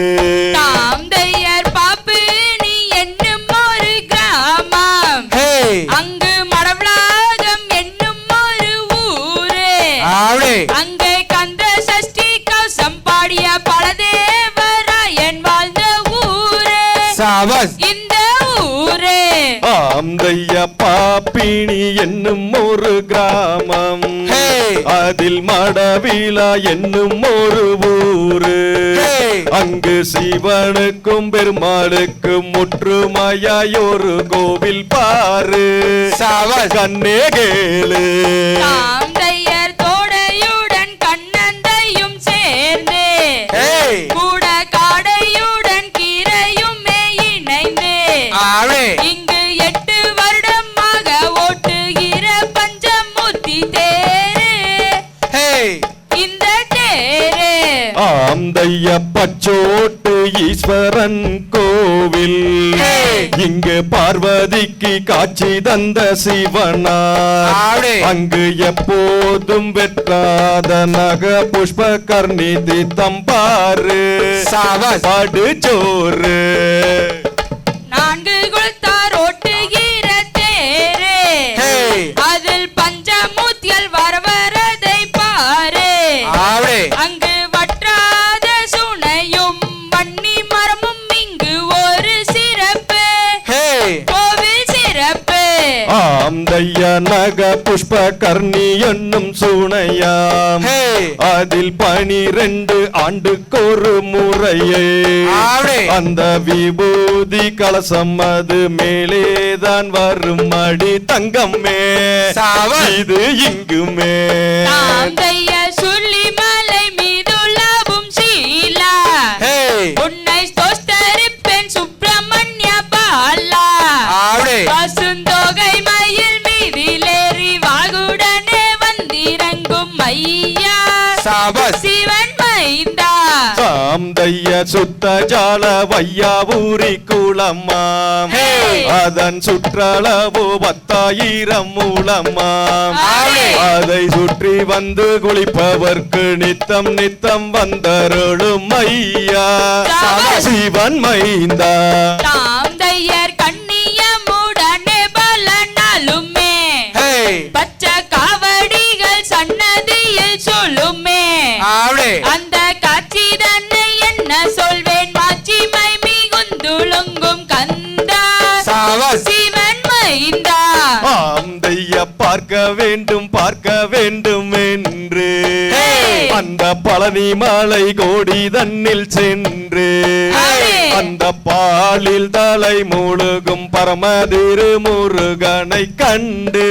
தாம் தையர் பாப்பினி என்னும் ஒரு கிராமம் ஹே அங்கு மடவளாகம் என்னும் ஒரு ஊரு அப்படி அங்கே கந்த சஷ்டி கவசம் பாடிய பல தேவராயன் வாழ்ந்த ஊரு சபாஸ் இந்த ஊரு ஆம் தைய பாப்பினி என்னும் ஒரு கிராமம் ஹே அதில் மடவிலா என்னும் ஒரு ஊரு ஹே அங்கு சிவனுக்கும் பெருமாளுக்கும் ஒற்றுமையாயொரு கோவில் பாரு சபாஸ் கண்ணே கேளு தாம் தையர் தோடையுடன் கண்ணந்தையும் சேர்ந்து ஹே கூட காடையுடன் கீரையுமே இணைந்து அப்படி இங்கு 8 வருடமாக ஓட்டுகிற பஞ்சமூர்த்தி தேரு ஹே இந்த தேரு ஆம் தைய பச்சோட்டு ஈஸ்வரன் கோவில் ஹே. இங்கு பார்வதிக்கு காட்சி தந்த சிவனார் அப்படி அங்கு எப்போதும் வெற்றாத நக புஷ்ப கர்ணி தீர்த்தம் பாரு சபாஸ் பாடு சோறு 4 குலத்தார் ஓட்டுகிற தேரு ஹே அதில் பஞ்சமூர்த்திகள் வரவரதை பாரு அப்படி அங்கு வற்றாத சுனையும் வன்னி மரமும் இங்கு ஒரு சிறப்பு ஹே கோவில் சிறப்பு ஆம் தைய நக புஷ்ப கர்ணி என்னும் சுனையாம் ஹே அதில் 12 ஆண்டுக்கொரு முறையே அப்படி அந்த விபூதி கலசம் அது மேலேதான் வரும் அடி தங்கம்மே சபாஸ் இது இங்குமே தாம் தைய சுள்ளிமலை மீதுள்ளவும் சீலா ஹே உன்னை ஸ்தோஸ்தரிப்பேன் சுப்பிரமணிய பாலா அப்படி பசுந்தொகை மயில் மீதிலேறி வாகுடனே வந்திறங்கும் ஐயா சபாஸ் சிவன் மைந்தா சாம் தைய சுத்த ஜால வையாவூரி குளமாம் ஹே. அதன் சுற்றளவு 10,000 மூலமாம் அப்படி. அதை சுற்றி வந்து குளிப்பவர்க்கு நித்தம் நித்தம் வந்தருளும் ஐயா சபாஸ். சிவன் மைந்தா தாம் தையர் கண்ணியமுடனே பலனாலுமே ஹே பச்சை காவடிகள் சன்னதியில் சொல்லுமே அப்படி அந்த காட்சி தன்னை என்ன சொல்வேன் மாட்சிமை மிகுந்துழுங்கும் கந்தா சபாஸ் சிவன் மைந்தா ஆந்தைய பார்க்க வேண்டும் என்று அந்த பழனி மலை கோடி தன்னில் சென்று அந்த பாலில் தலை முழுகும் பரமதிரு முருகனை கண்டு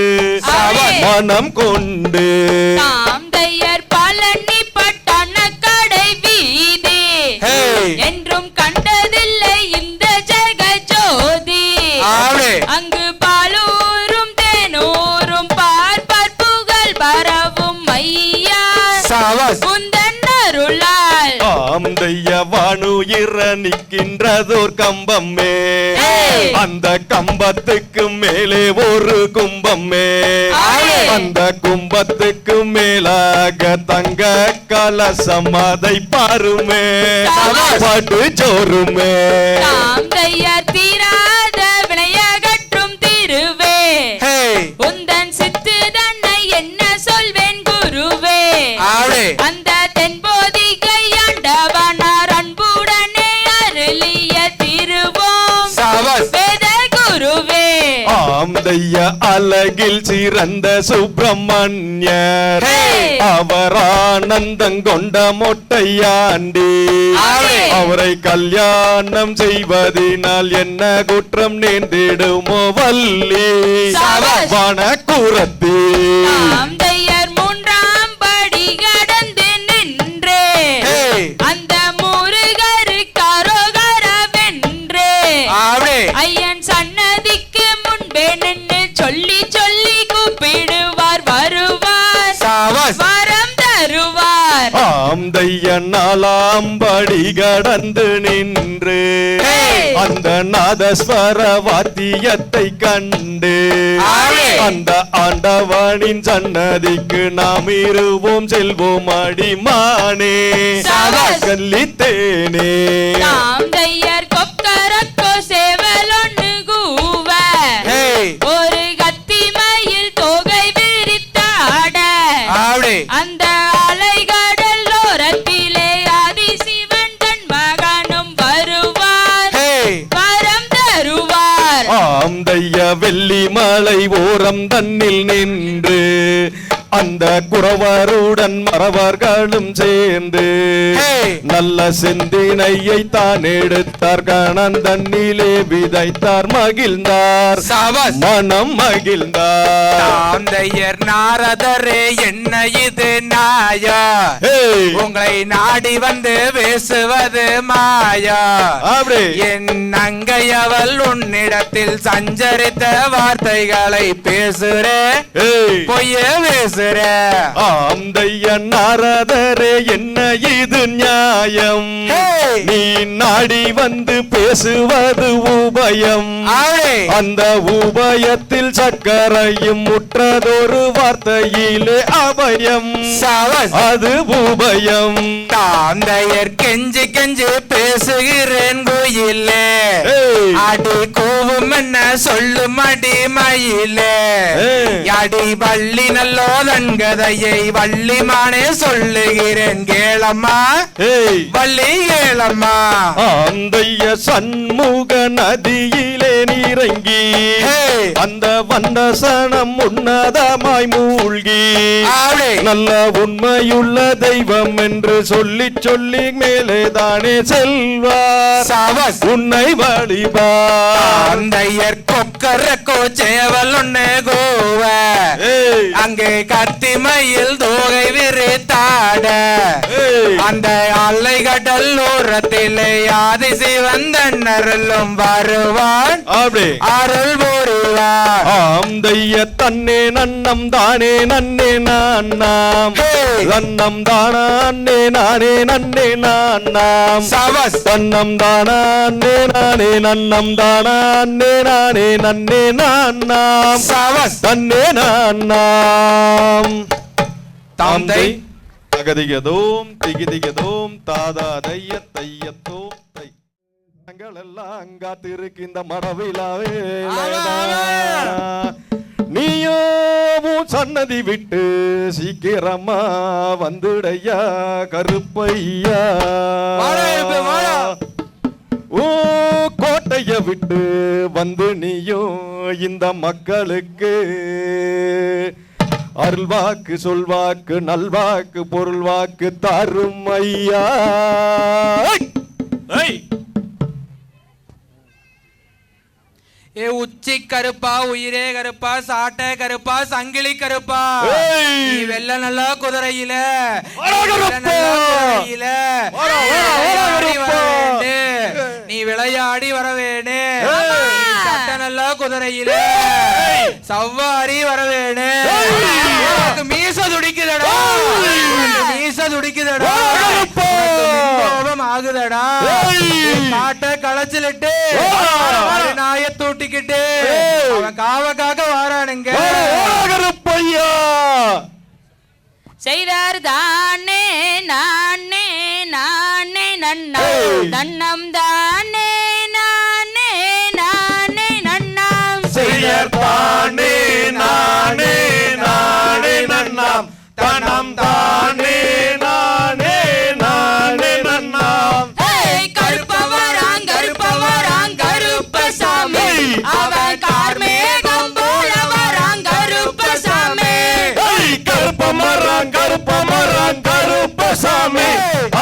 மனம் கொண்டு ஆந்தையர் பழனி பட்டண கடை வீதி என்றும் கண்டதில்லை இந்த ஜெகஜோதி. அங்கு பாலூரும் தேனூரும் பார்ப்பர் புகழ் பரவும் ஐயா குந்தன் அருளால் ஆந்தைய வானுயிர நிற்கின்றதோர் கம்பமே அந்த கம்பத்துக்கு மேலே ஒரு கும்பமே அந்த கும்பத்துக்கு மேலாக தங்க கலசம் அதை பாருமே பட்டு சோறுமே. ஆந்தையர் தீராத வினையகற்றும் திருவே உந்தன் சித்து தன்னை என்ன சொல்வேன் குருவே. அந்த தென்போதிகை ஆண்டவனார் அன்புடனே அருளிய திருவோம் வேத குருவே. ஆந்தைய அழகில் சிறந்த சுப்பிரமணியர் அவர் ஆனந்தம் கொண்ட மொட்டையாண்டி அவரை கல்யாணம் செய்வதினால் என்ன குற்றம் நேர்ந்திடுமோ வள்ளி வனக்குரத்தி. ஆந்தையர் மூன்றாம் படி கடந்து நின்றே அந்த முருகருக்கு அரோகரவென்றே ஐயன் சன்னதிக்கு முன்பே நின்று சொல்லி சொல்லி கூப்பிடுவார் வருவார் வரம் தருவார். ஆந்தைய நாலாம் படி கடந்து நின்று அந்த நாதஸ்வர வாத்தியத்தை கண்டு அந்த ஆண்டவனின் சன்னதிக்கு நாம் இருவோம் செல்வோம் அடிமானே கல்லித்தேனே. ஆந்தையர் கொக்கரக்கோ சேவலொன்னு கூவ ஒரு கத்தி மயில் தொகை விரித்தாட அந்த அலைகடல் ஓரத்திலே ஆதிசிவன் தன் மகனும் வருவார் வரம் தருவார். ஆந்தைய வெள்ளி மலை ஓரம் தன்னில் நின்று அந்த குறவருடன் மறவர்களும் சேர்ந்து நல்ல சிந்தினையை தான் எடுத்தார் கணன் தன்னிலே விதைத்தார் மகிழ்ந்தார் மனம் மகிழ்ந்தார். ஆந்தையர் நாரதரே என்ன இது நாயா உங்களை நாடி வந்து பேசுவது மாயா என் நங்கையவள் உன்னிடத்தில் சஞ்சரித்த வார்த்தைகளை பேசுற பொய்ய பேசுற. ஆந்தைய நாரதரே என்ன இது நியாயம் நீ நாடி வந்து பேசுவது உபயம் அந்த உபயத்தில் சக்கரையும் முற்றதொரு வார்த்தையிலே அபயம் அது உபயம். ஆந்தையர் கெஞ்சி கெஞ்சி பேசுகிறேன் கோயிலே அடி கூவும் என்ன சொல்லும் அடி மயிலே அடி வள்ளி நல்லோதன் கதையை வள்ளிமானே சொல்லுகிறேன் கேளம்மா வள்ளி கேளம்மா. ஆந்தைய சண்முக நதியிலே நீரங்கி அந்த வண்டசனம் உன்னதமாய் மூழ்கி நல்ல உண்மையுள்ள தெய்வம் என்று சொல்லி சொல்லி மேலே தானே செல்வார் உன்னை வழிபார். ஆந்தையர் கொக்கரக்கோ சேவல் ஒண்ணு கோவ அங்கே கத்தி மயில் தோகை விரித்தாட அந்த அலைகடல் ஓரத்திலே ஆதிசிவன் தன்னருளும் வருவான் அருள் புரிவார். ஆந்தைய தன்னே நன்னம் தானே நன்னே நான்னாம் நன்னம் தானா அன்னே நானே நன்னே நான்னாம் தன்னம் தானா அன்னே நானே நன்னம் தானா அன்னே நானே நன்னே நான்னாம் தன்னே நான்னாம். தாந்தை தகதிகதோம் திகிதிகதோம் தாதா தைய தையத்தோம் தை எல்லாம் காத்திருக்கின்ற மரவிழாவே நீயோ சன்னதி விட்டு சீக்கிரமா வந்துடையா கருப்பையா. ஓ கோட்டை மலைய விட்டு வந்து நீயும் இந்த மக்களுக்கு அருள்வாக்கு சொல்வாக்கு நல்வாக்கு பொருள் வாக்கு தரும் ஐயா. ஏ உச்சி கருப்பா, உயிரே கருப்பா, சாட்டை கருப்பா, சங்கிலி கருப்பா, நீ வெள்ள நல்லா குதிரையில நீ விளையாடி வர வேணு. சட்டை நல்லா குதிரையில சவ்வாரி வர வேணு. மீச துடிக்குதடா, மீச துடிக்குதடா, கோபம் ஆகுதடா. காட்டை களைச்சிலிட்டு நாய தூட்டிக்கிட்டு அவன் காவக்காக வாரானுங்க. செய்தார் தானே நானே நானே நன்னா நன்னம் தானே நானே நானே நன்னாம். செய்தார் தானே நானே நானே நன்னாம் தனம் தானே நானே நானே நன்னாம். கருப்பவராங் கருப்பவராங் கருப்பசாமி அவன் கார்மேகம் போல வராங் கருப்பசாமி. கருப்பமராங் கருப்பமராங் கருப்பசாமி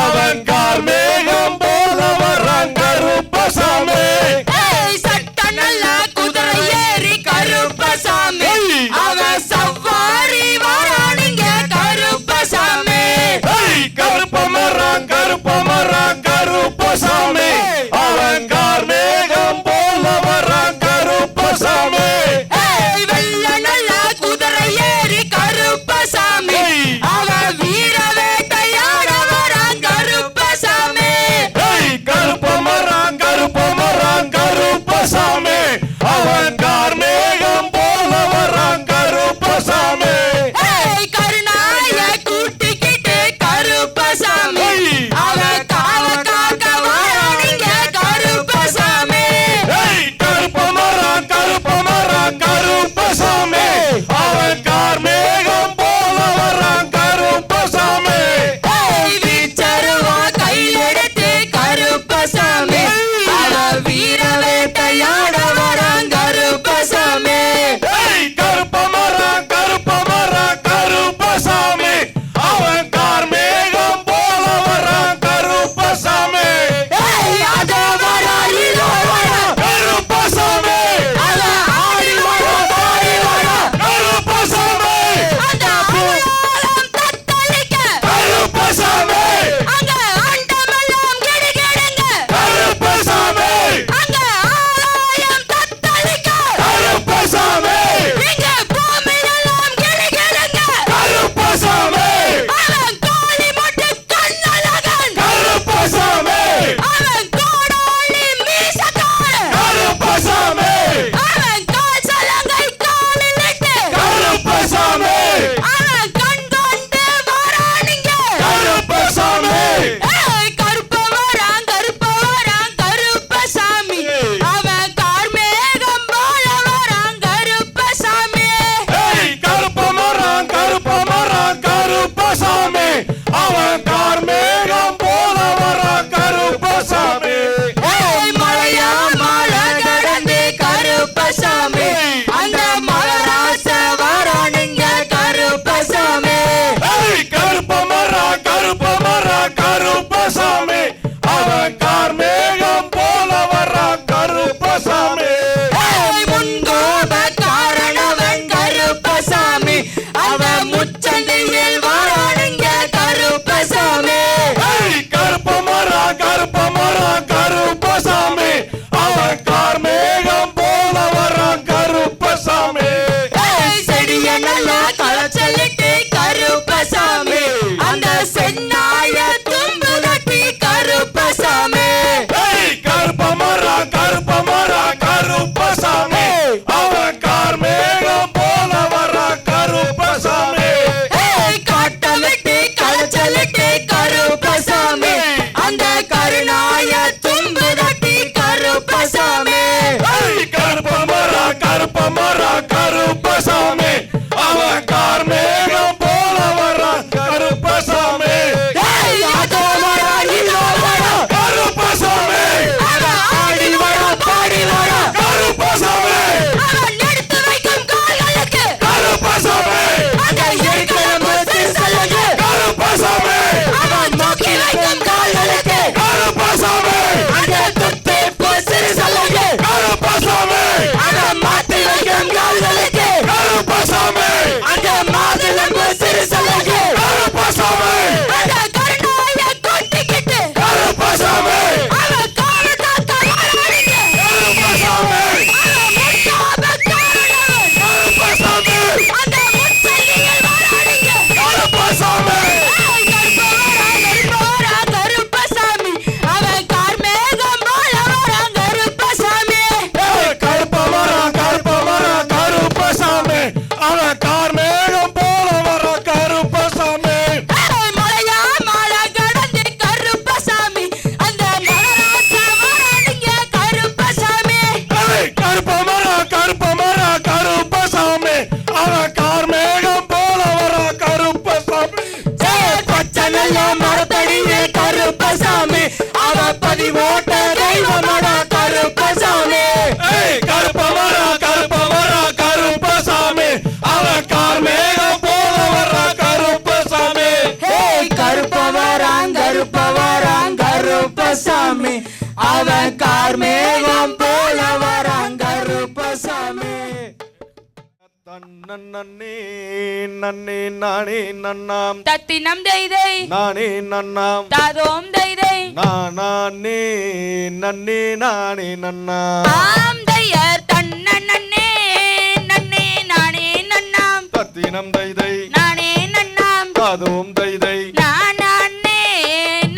அவன் கார்மேகம் போல வராங் கருப்பசாமி. சட்ட நல்ல குதிரை ஏறி கருப்பசாமி அவன் சவாரி வரானுங்க கருப்பசாமி. சதி போட்ட தெய்வமடா கருப்பசாமி. கருப்பமரா கருப்பமரா கருப்பசாமி, அவன் கார்மேகம் போல வர்ற கருப்பசாமி. கருப்பவராங் கருப்பவராங் கருப்பசாமி, அவன் கார்மேகம் போல வராங் கருப்பசாமி. தன்னே நன்னே நானே நன்னாம் தத்தினம் தைதை நானே நன்னாம் தாதோம் தைதை நானே நன்னே நானே நன்னாம். ஆம் தையர் தன்னே நன்னே நானே நன்னாம் தத்தினம் தைதை நானே நன்னாம் தாதோம் தைதை நானே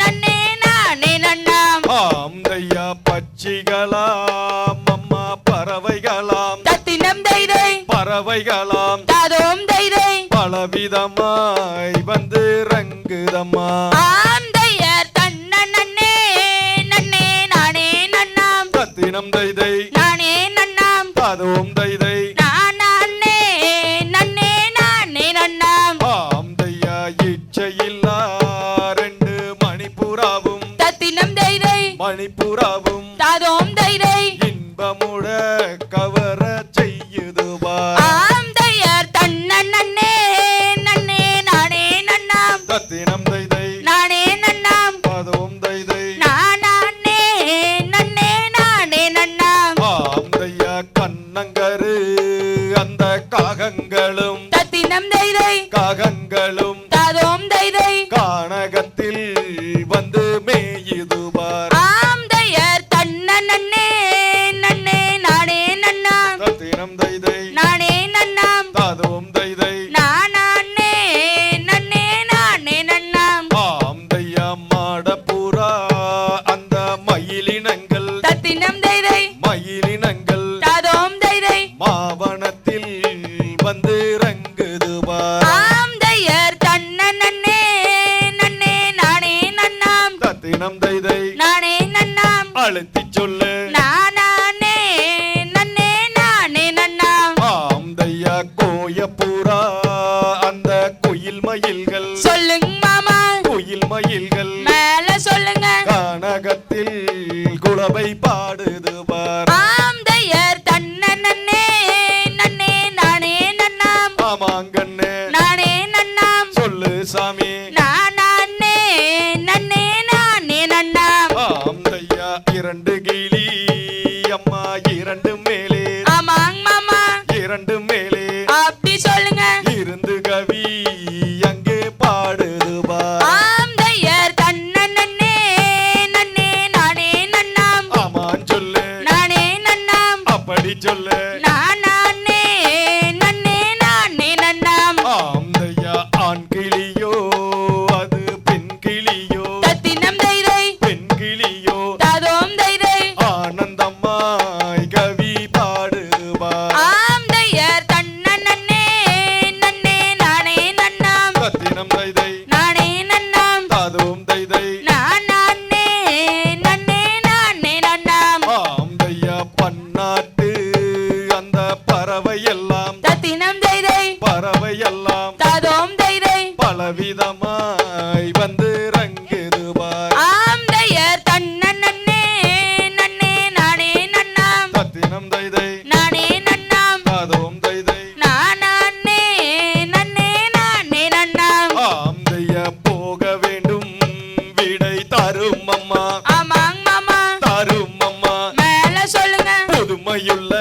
நன்னே நானே நன்னாம். ஆம் தையா பட்சிகளாம் அம்மா பறவைகளாம் தத்தினம் தைதை பறவைகளாம் தாதோம் தைதை பலவிதமாய் வந்து ரங்குதம்மா. ஆம் தையர் தன்னே நன்னே நானே நன்னாம் தத்தினம் தைதை நானே நன்னாம் தாதோம் தைதை நானே நன்னே நானே நன்னாம். ஆம் தையா இச்சையில்லா ரெண்டு மணிப்புறாவும் தத்தினம் தைதை மணிப்புறாவும் தாதோம் தைதை இன்பமுட கவர செய்யுதுவார். ஆம் தையர் தன்னே நன்னே நானே நன்னாம் தத்தினம் தைதை நானே நன்னாம் தாதோம் தைதை நானே நன்னே நானே நன்னாம். ஆம் தையா கண்ணங்கரு அந்த காகங்களும் தத்தினம் தைதை காகங்களும் தாதோம் தைதை கானகத்தில் வந்து மேயுதுவார். ஆம் தையர் தன்னே நன்னே நானே நன்னாம் தத்தினம் தைதை நானே நன்னாம் தாதோம் தைதை நானே நன்னே நானே நன்னாம். ஆம் தையா மாடப்புறா அந்த மயிலினங்கள் தத்தினம் தைதை மயிலினங்கள் தாதோம் தைதை மாவனத்தில் வந்து ரங்குதுவார். ஆம் தையர் தன்னே நன்னே நானே நன்னாம் தத்தினம் தைதை நானே நன்னாம் அழுத்தி சொல்லு நானே நன்னே நானே நன்னாம். ஆம் தையா கோயப்புறா அந்த குயில் மயில்கள் சொல்லுங்க மாமா குயில் மயில்கள் மேல சொல்லுங்க. கானகத்தில் குலவை பாடுதுவார். ஆம் தையர் தன்னே நன்னே நானே நன்னாம் ஆமாங்கண்ணே நானே நன்னாம் சொல்லு சாமி. நானே நன்னே நானே நன்னாம். ஆம் தையா இரண்டு கிளி அம்மா இரண்டு மேலே ஆமாங் மாமா இரண்டு மேலே அப்படி சொல்லுங்க. இருந்து கவி அங்கே பாடுதுவார். ஆம் தையர் தன்னே நன்னே நானே நன்னாம் ஆமான் சொல்லு நானே நன்னாம் அப்படி சொல்லு. நானே நன்னே நானே நன்னாம். ஆம் தையா ஆண் கிளியோ அது பெண் கிளியோ தத்தினம் தைதை பெண் கிளியோ தாதோம் தைதை ஆனந்தமாய் கவி பாடுவார். ஆம் தையர் தன்னே நன்னே நானே நன்னாம் தத்தினம் தைதை நானே நன்னாம் தாதோம் தைதை நானே நன்னே நானே நன்னாம். ஆம் தையா பன்னாட்டு அந்த பறவை எல்லாம் தத்தினம் தைதை பறவை எல்லாம் தாதோம் தைதை பலவிதமாய் வந்து ரங்குதுவார். ஆம் தையர் தன்னே நன்னே நானே நன்னாம் தத்தினம் தைதை நானே நன்னாம் தாதோம் தைதை நானே நன்னே நானே நன்னாம். ஆம் தையா போக வேண்டும் விடை தரும் அம்மா ஆமாங் மாமா தரும் அம்மா மேல சொல்லுங்க. புதுமையுள்ள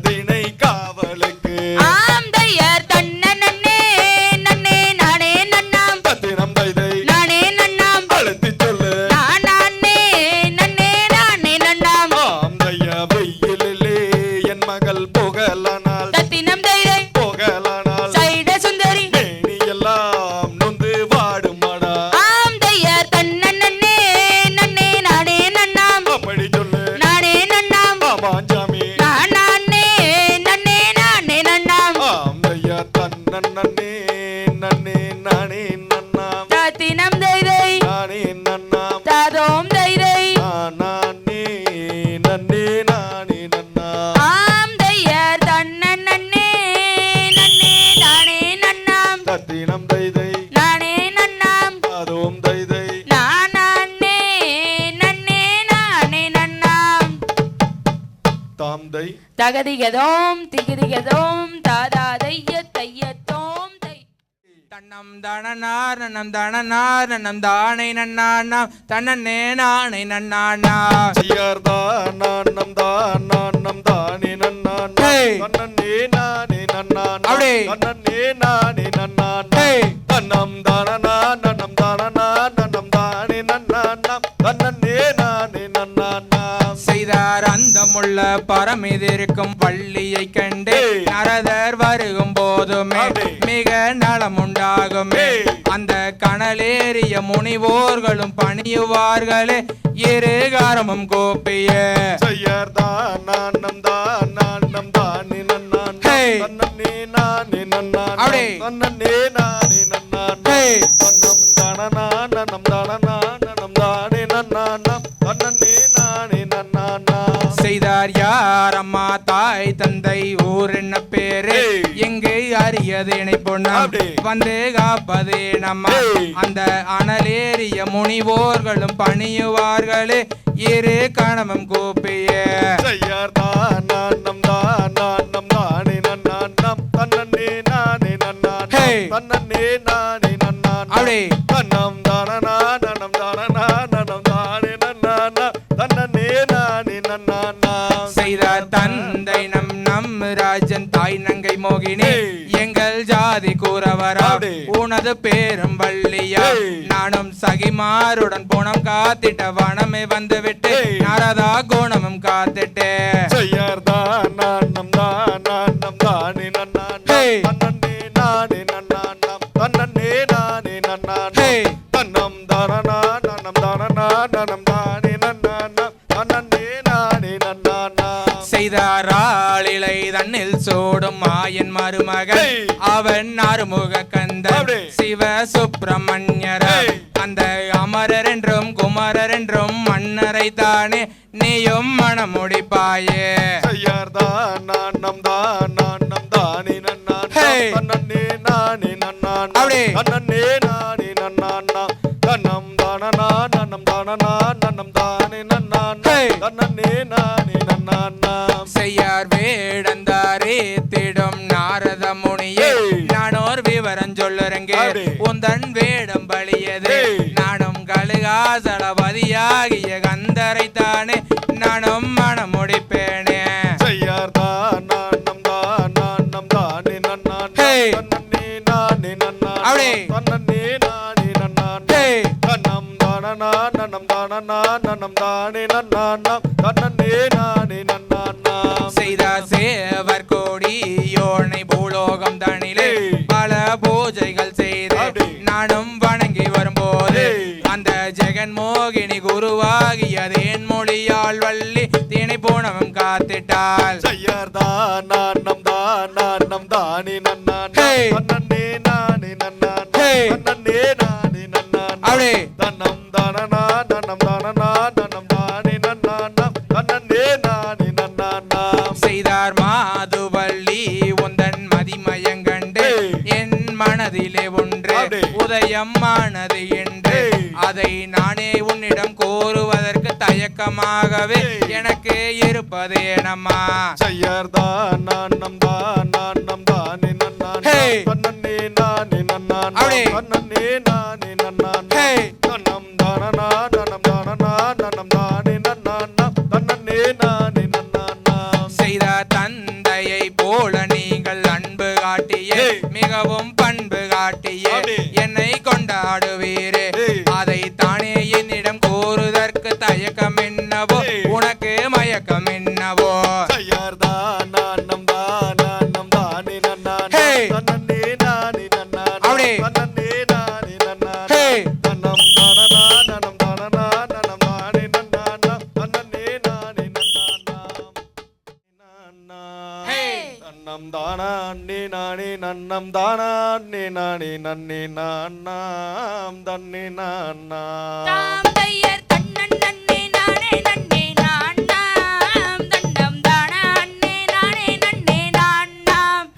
திணை காவலுக்கு. ஆம் தையர் தன்னே நன்னே நானே நன்னாம் தத்தினம் தைதை நானே நன்னாம் அழுத்தி சொல்லு. நானே நன்னே நானே நன்னாம். ஆம் தையா வெயிலிலே என் மகள் போகலானால் தத்தினம் தைதை போகலானால் சைட சுந்தரி மேனி எல்லாம் நொந்து வாடுமாடா. ஆம் தையர் தன்னே நன்னே நானே நன்னாம் அப்படி சொல்லு. நானே நன்னாம் ஆமான் சாமி. நானே நன்னே நானே நன்னாம். ஆம் தையா தன்னே நன்னே நானே நன்னாம் தத்தினம் தைதை நானே நன்னாம் தாதோம் தைதை நானே நன்னே நானே நன்னாம். ஆம் தையர் தன்னே நானே நன்னாம் தத்தினம் தைதை நானே நன்னாம் தாதோம் தைதை நானே நன்னே தகதிகதோம் திகிதிகதோம் தாதா தைய தையத்தோம் தை தன்னம் தானனார் நன்னம் தானனார் நன்னம் தானை நன்னானாம் தன்னே நானை நன்னானா செய்யார்தான் நான்னம் தான் நான்னம் தானே நன்னான் தன்னே நானே நன்னான் தன்னே நானே நன்னான் தன்னம் தானனா நன்னம் தானனா நன்னம் தானே நன்னான் தன்னே நானே நன்னான் செய்தார் அந்தமுள்ள பரமிதிருக்கும் பள்ளியை கண்டு நரதர் வருகும் போதுமே மிக நலம் உண்டாகுமே அந்த கனலேறிய முனிவோர்களும் பணியுவார்களே இருகாரமும் கோப்பிய செய்யார்தான் நான்னம் தான் நான்னம் தானே நன்னான் தன்னே நானே நன்னான் தன்னே நானே நன்னான் தன்னம் தானனா நன்னம் தானனா நன்னம் தானே நன்னான் தன்னே நானே நன்னான் செய்தார் யார் அம்மா தாய் தந்தை ஊர் என்ன பேரு எங்கே அறியதேனை பொண்ணம் வந்து காப்பதே நம்ம அந்த அனலேறிய முனிவோர்களும் பணியுவார்களே இரு கணமும் கூப்பிய செய்யார்தான் நான்னம் தான் நான்னம் தானே நன்னான் தன்னே நானே நன்னான் தன்னே நானே நன்னான் தன்னம் தானனா நன்னம் தானனா நன்னம் தானே நன்னான் தன்னே நானே நன்னான் செய்தார் தந்தை நம் ராஜன் தாய் நங்கை மோகினி எங்கள் ஜாதி கூறவரா உனது பேரும் வள்ளியா நானும் சகிமாருடன் போனம் காத்திட்ட வனமே வந்து விட்டு நாரதா கோணமும் காத்திட்டே செய்யார்தான் நான்னம் தான் நான்னம் தானே நன்னான் தன்னே நானே நன்னான் தன்னே நானே நன்னான் தன்னம் தானனா நன்னம் தானனா நன்னம் தானே நன்னான் தன்னே நானே நன்னான் செய்தாராளிலை தன்னில் சோடும் மாயன் மருமகன் அவன் அருமுக கந்தன் சிவ சுப்பிரமணியர அந்த அமரர் என்றும் குமரர் என்றும் மன்னரை தானே நீயும் மணமுடிப்பாயே செய்யார்தான் நான்னம் தான் நான்னம் தானே நன்னான் தன்னே நானே நன்னான் தன்னே நானே நன்னான் தன்னம் தானனா நன்னம் தானனா நன்னம் தானே நன்னான் தன்னே நானே நன்னான் செய்யார் வேடந்தாரே திடும் நாரத முனியே நானோர் விவரம் சொல்லுறங்கே உந்தன் வேடம் பலியது நானும் கழுகாசலபதியாகிய கந்தரை தானே நானும் மனம் முடிப்பேனே செய்யார்தான் நான்னம் தான் நான்னம் தானே நன்னான் தன்னே நானே நன்னான் தன்னே நானே நன்னான் தன்னம் தானனா நன்னம் தானனா நன்னம் தானே நன்னான் தன்னே நானே நன்னான் செய்தார் சேவர் கோடி யோனை பூலோகம் தனிலே பல பூஜைகள் செய்து நானும் வணங்கி வரும்போது அந்த ஜெகன்மோகினி குருவாகியதேன் மொழியால் வள்ளி திணை போனவும் காத்திட்டாள் செய்யார்தான் நான்னம் தான் நான்னம் தானே நன்னான் தன்னே நானே நன்னான் தன்னே நானே நன்னான் தன்னம் தானனா நன்னம் தானனா நன்னம் தானே நன்னான் தன்னே நானே நன்னான் செய்தார் மாதுவள்ளி உந்தன் மதிமயங்கண்டு என் மனதிலே ஒன்று உதயமானது என்று அதை நானே உன்னிடம் கோருவதற்கு தயக்கமாகவே எனக்கு இருப்பதே நம்மா செய்யார்தான் நான்னம் தான் நான்னம் தானே நன்னான் தன்னே நானே நன்னான் தன்னே நானே நன்னான் தன்னம் தானனா நன்னம் தானனா நன்னம் தானே நன்னான் தன்னே நானே நன்னான் செய்தார் தந்தையை போல நீங்கள் அன்பு காட்டிய மிகவும் பண்பு காட்டிய என்னை கொண்டாடுவீரே அதை தானே என்னிடம் கோருதற்கு தயக்கம் என்னவோ உனக்கு மயக்கம் என்னவோ செய்யார்தான் நான்னம் தான் நான்னம் தானே நன்னான் தன்னே நானே நன்னான் தன்னே நானே நன்னான் தன்னம் தானனா நன்னம் தானனா நன்னம் தானே நன்னான் தன்னே நானே நன்னான் தன்னம் தானே நானே நன்னம் தானே நானே நன்னே நான்னாம் தன்னே நான்னா தாம் தையர் தன்னன் நன்னே நானே நன்னே நான்னாம் தன்னம் தானா அன்னே நானே நன்னே நான்னாம்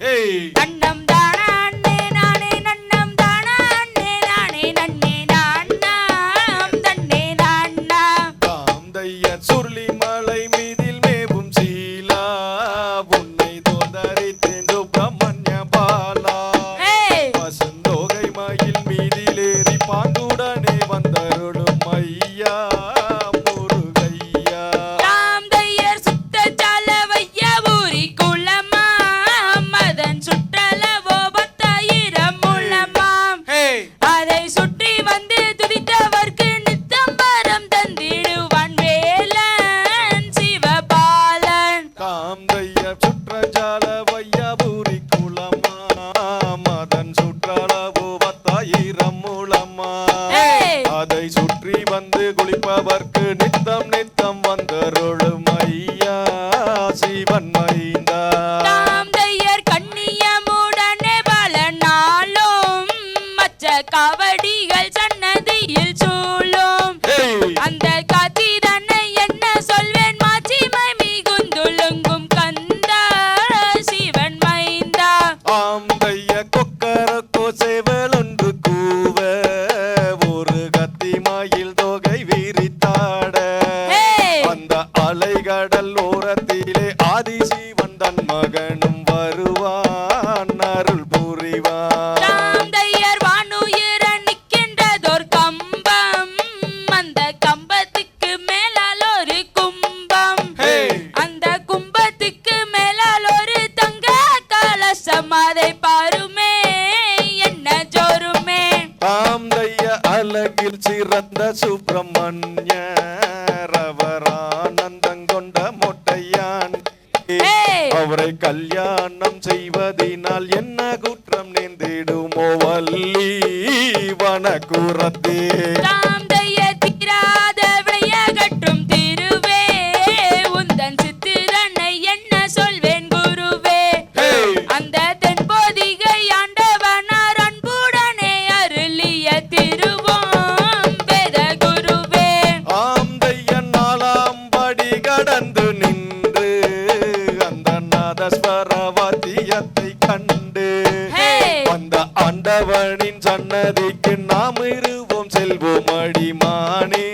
தன்னம் தானா அன்னே நானே நன்னம் தானா அன்னே நானே நன்னே நான்னாம் தன்னே நான்னாம் தாம் தையர் சுருளி மலை மீதில் மேவும் சீலா காவடிகள் சன்னதியில் சூழும் அந்த காத்திரனை என்ன சொல்வேன் மாட்சிமை மிகுந்துலங்கும் கந்தா சிவன் மைந்தா ஆந்தைய கொக்கரக்கோ சேவல் ஒன்று கூவ ஒரு கத்திமாயில் தொகை விரித்தாட அந்த அலைகடல் ஓரத்திலே ஆதிசிவன் தன் மகனும் வருவான் அருள் புரிவான் ராம்தையர் வானுயிர நிற்கின்றதோர் கம்பம் அந்த கம்பத்துக்கு மேலால் ஒரு கும்பம் அந்த கும்பத்துக்கு மேலால் ஒரு தங்க கலசம் அதை பாருமே என்ன ஜோருமே ஆந்தைய அழகில் சிறந்த சுப்பிரமணிய ரவரானந்தம் கொண்ட மொட்டையான் அவரை கல்யாணம் செய்வதினால் என்ன குற்றம் நேர்ந்திடுமோ வள்ளி வனக்குரத்தே ராம்தையர் தீராத விளையகற்றும் திருவே உந்தன் சித்திரனை என்ன சொல்வேன் குருவே அந்த தென்போதிகை ஆண்டவனார் அன்புடனே அருளிய திருவோம் வேத குருவே ஆந்தைய நாலாம் படி கடந்து நின்று அந்த நாதஸ்வரவாத்தியத்தை கண்டு அந்த ஆண்டவனின் சன்னதிக்கு நாம் இருவோம் செல்வோம் அடிமானே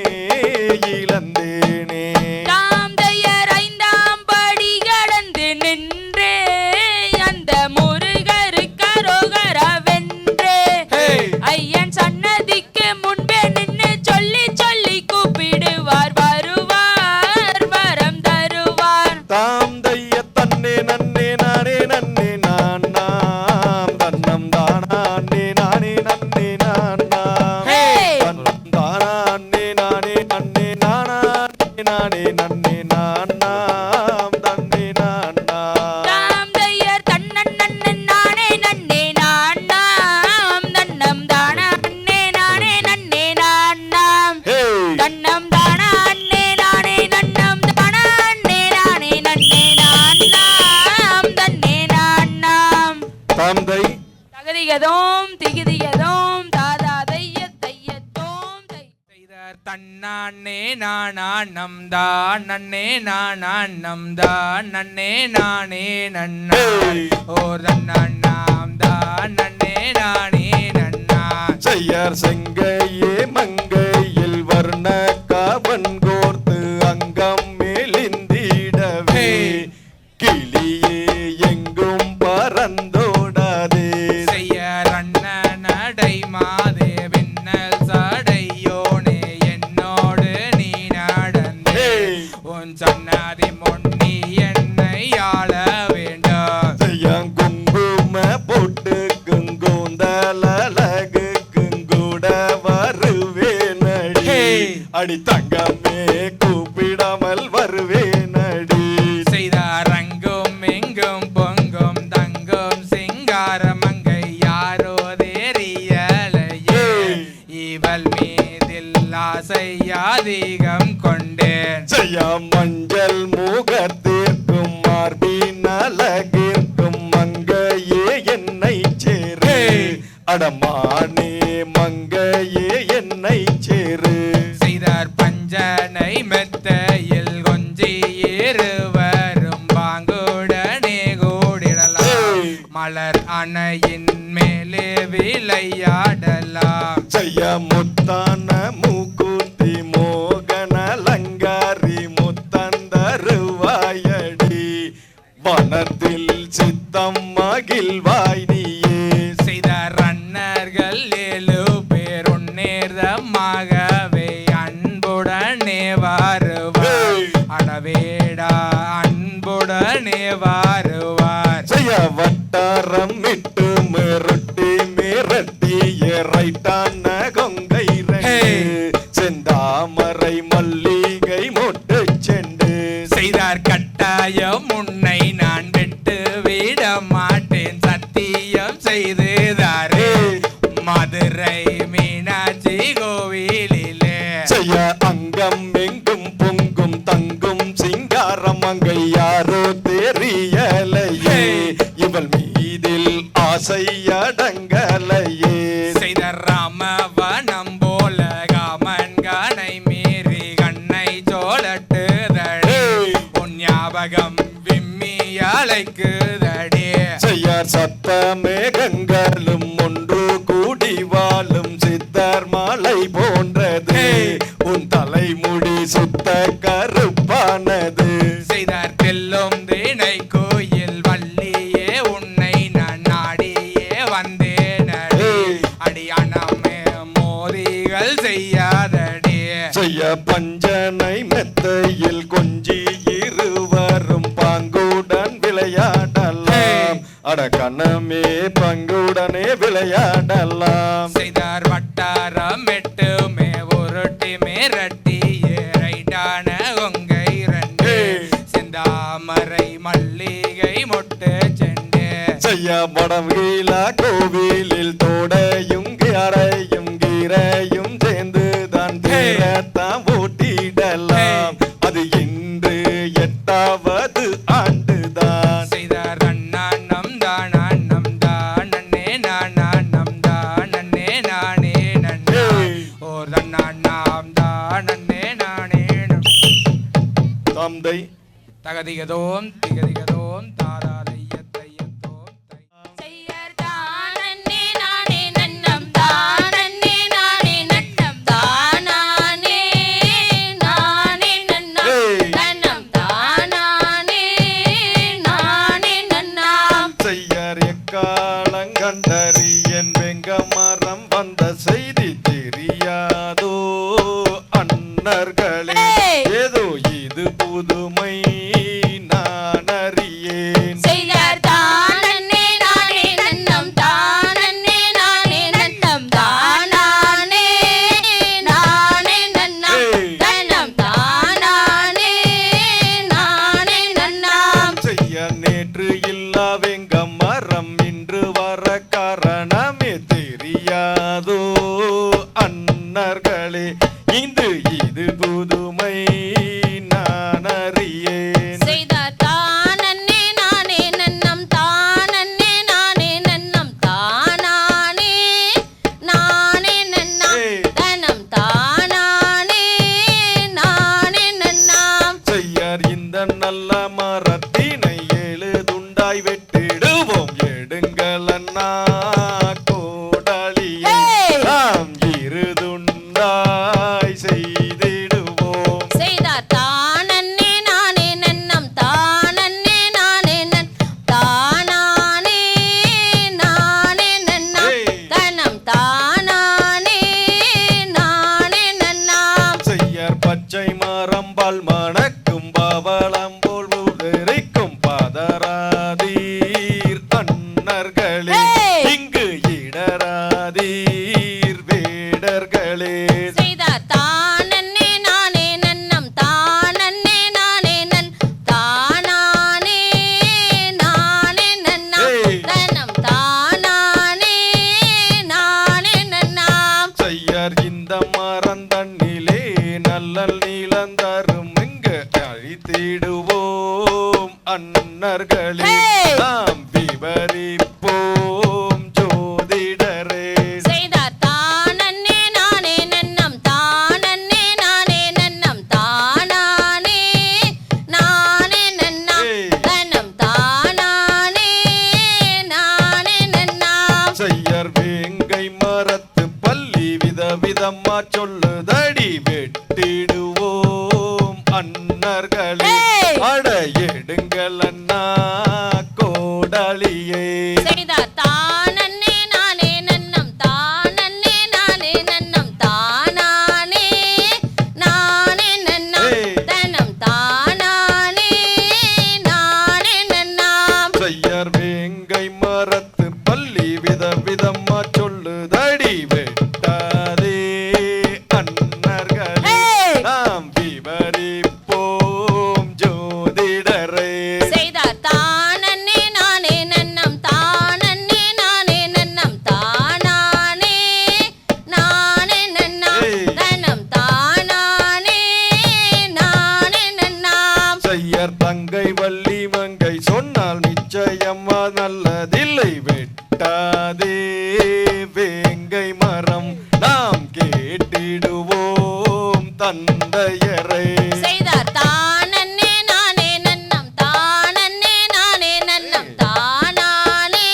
இளந்தேனே ராம்தையர் ஐந்தாம் படி கடந்து நின்றே அந்த முருகருக்கு அரோகரா வென்றே ஐயன் சன்னதிக்கு முன்பே நின்று சொல்லி சொல்லி கூப்பிடுவார் வருவார் வரம் தருவார் தாந்தைய தன்னே நன்னே நானே நன்னே நான் நாம் தன்னம் தானே நானே நன்னே நான் நாம் தன்னம் தானே நானே நன்னே நானே நன்னே நான் நாம் தன்னே நான் நாம் ராம்தையர் தன்னன் நன்னன் நானே நன்னே நான் நாம் தன்னம் தான அண்ணே நானே நன்னே நான் நாம் தன்னம் தான அண்ணே நானே நன்னம் தான அண்ணே நானே நன்னே நான் நாம் தன்னே நான் நாம் தாந்தை தகதிகதோம் திகிதிகதோம் தாதா தைய தையத்தோம் தை செய்தார் தன்னானே நானானம் தான் நன்னே நானானம் தான் நன்னே நானே நன்னா ஓர் தன்னாம் தான் நன்னே நானே நன்னா செய்யார் செங்கையே மங்கையில் வர்ண காவன் கோர்த்து அங்கம் மேலிந்திடவே கிளியே எங்கும் பறந்தோடாதே செய்யர் அண்ணன் நடை மாதே பின்னல் சடையோனே என்னோடு நீ நடந்தே உன் சன்னாதி முன்னி என்னை ஆள வேண்டும் செய்யாங் குங்கும போட்டு குங்கூந்தலகு குங்கூட வருவேனடி அடி தங்கமே கூப்பிடாமல் வருவேனடி செய்தார் அங்கும் எங்கும் பொங்கும் தங்கும் சிங்காரமங்கை யாரோ தெரியலையே இவள் மீதில் ஆசை அதிகம் கொண்டேன் செய்யா மஞ்சள் முகத்திற்கும் மார்பின் அழகிற்கும் மங்கையே என்னை சேரு அடமானே மங்கையே என்னை சேரு செய்தார் பஞ்சனை மெத்தையில் கொஞ்சி இருவரும் பாங்குடனே கூடிடலாம் மலர் அணையின் மேலே விளையாடலாம் செய்ய முத்தான மூக்குத்தி மோகன லங்காரி முத்தந்தருவாயடி வனத்தில் சித்தம் மகிழ்வாய் நீயே செய்தார் அண்ணர்கள் 7 பேர் உன்னேர்தமாகவே அன்புடனே வாருவார் அடவேடா அன்புடனே வாருவார் செய்ய வட்டாரம் இட்டு மிரட்டி மிரட்டி ரைட்டான கொங்கை செந்தாமரை மல்லிகை மொட்டு செண்டு செய்தார் கட்டாயம் உன்னை நான் விட்டு விட மாட்டேன் சத்தியம் செய்துதாரே மதுரை மீனாட்சி கோவிலிலே செய்ய அங்கம் எங்கும் பொங்கும் தங்கும் சிங்காரம் அங்கை யாரோ தெரியலையே இவள் மீதில் ஆசை அடங்கலையே செய்தார் ராம சத்த மேகங்களும் ஒன்று கூடி வாழும் சித்தர் மாலை போன்றது உன் தலைமுடி சுத்த கருப்பானது செய்தார் தெல்லும் திணை கோயில் வள்ளியே உன்னை நான் நாடியே வந்தேன் அடியானமே மோதிகள் செய்யாதடி செய்ய பஞ்சனை மெத்தையில் கொஞ்சி இருவரும் பாங்குடன் விளையாடலாம் அட கண்ணமே பங்குடனே விளையாடலாம் செய்தார் வட்டாரம் எட்டுமே உருட்டி மிரட்டி ஏறைடான கொங்கை ரெண்டு செந்தாமரை மல்லிகை மொட்டு செண்டு செய்ய படம் கீழா கோவிலில் தோடையும் அறையும் கீரையும் சேர்ந்து தான் தீரத்தான் ஓட்டிடலாம் அது இன்று 8வது ஆண்டுதான் செய்தார் நம் தானே நானே நன்னா ஓர் நாம் தானே நானே தந்தை தகதிகதோம் திகதிகதோம் தாராதையத்தையத்தோம் செய்யர் தானே நானே நன்னம் தானே நானே நன்னம் தானே நானே நன்னம் நன்னம் தானே நானே நன்னம் செய்யர் எக்காலங்கண்டறியன் வெங்க மரம் வந்த செய்தி தெரியாதோ அன்னர்களே ஏதோ இது புதுமை நான் அறியேன் செய்யர் தானே நானே நன்னம் தானே நானே நன்னம் தானே நானே நன்னம் நன்னம் தானே நானே நன்னம் செய்ய நேற்று இல்லா வெங்க மரம் இன்று வர காரணமே தெரியாதோ அன்னர்களே இது புதுமை நான் அறியேன் செய்தார் தானே நானே நன்னம் தானே நானே நன்னம் தானே நானே நன்னம் தனம் தானே நானே நன்னம் செய்யார் இந்த நல்ல மரத்தினை 7 துண்டாய் வெட்டிடுவோம் எடுங்கள் அண்ணா கோடாலியை நாம் 2 துண்டாய் செய்திடுவோம் செய்தார் தானே நானே நன்னம் தானே நானே நன் தானே நானே நன்னம் தனம் தானே நானே நன்னம் செய்யார் பச்சை மரம் பால் மணக்கும் பவளம் போல் உதிரிக்கும் பதராதீர் அன்னர்களே இங்கு இடராதீர் வேடர்களே செய்தார் தானே நானே நன்னம் தானே நானே நன் தானே நானே நன்னம் தனம் தானே நானே நன்னம் செய்யார் இந்த மரம் தண்ணிலே நல்ல நீளந்தரும் இங்கு அழித்திடுவோம் அன்னர்களே நாம் விவரிப்போம் ஜோதிடரே செய்தார் தானே நானே நன்னம் தானே நானே நன்னம் தானே நானே நன்னம் தனம் தானே நானே நன்னம் செய்யார் வேங்கை மரத்து பள்ளி விதவிதமா சொல்லுதடி வெட்டிடுவோம் அன்னர்களே அட எடுங்கள் அண்ணா கோடாலியே செய்தார் தானே நானே நன்னம் தானே நானே நன்னம் தானே நானே நன்னம் தனம் தானே நானே நன்னம் செய்யார் வேங்கை மரத்து பள்ளி விதவிதமா சொல்லுதடி வெட்டாதே அன்னர்களே நாம் விவரிப்போம் ஜோதிடரே செய்தார் தானே நானே நன்னம் தானே நானே நன்னம் தானே நானே நன்னம் தனம் தானே நானே நன்னம் செய்யார் தங்கை வள்ளி மங்கை சொன்னால் நிச்சயமா நல்லதில்லை வெட்டாதே வேங்கை மரம் நாம் கேட்டிடுவோம் தந்தையரை செய்தார் தானே நானே நன்னம் தானே நானே நன்னம் தானே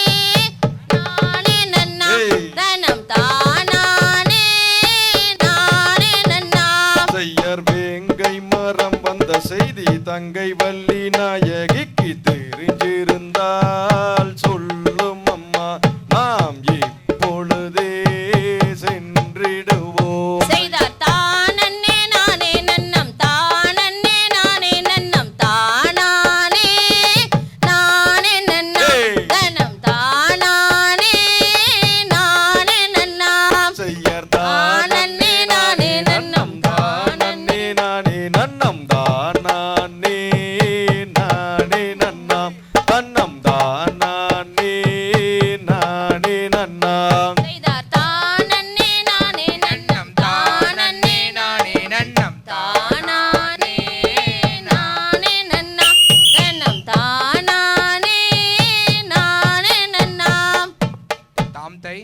தை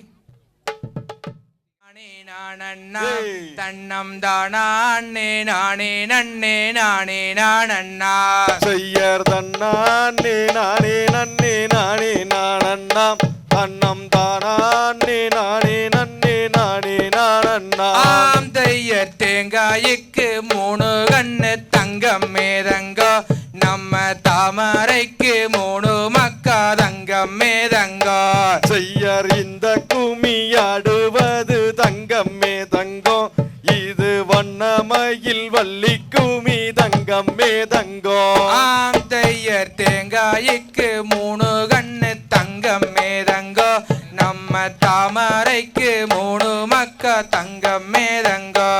நானே தன்னம் தானே நானே நன்னே நானே நானண்ணா செய்யர் தன்னானே நானே நன்னே நானே நானண்ணாம் தன்னம் தானே நானே நன்னே நானே நானண்ணா ஆம் தையர் தேங்காய்க்கு 3 கண்ணு தங்கம் மேதங்கோ நம்ம தாமரைக்கு 3 மக்கா தங்கம் மேதங்கோ செய்யர் இந்த குமியாடுவது தங்கம்மே தங்கம் இது வண்ணமயில் வள்ளி குமி தங்கம்மே தங்கம் ஆம் தையர் தேங்காய்க்கு 3 கண்ணு தங்கம் மேதங்கோ நம்ம தாமரைக்கு 3 மக்கா தங்கம் மேதங்கோ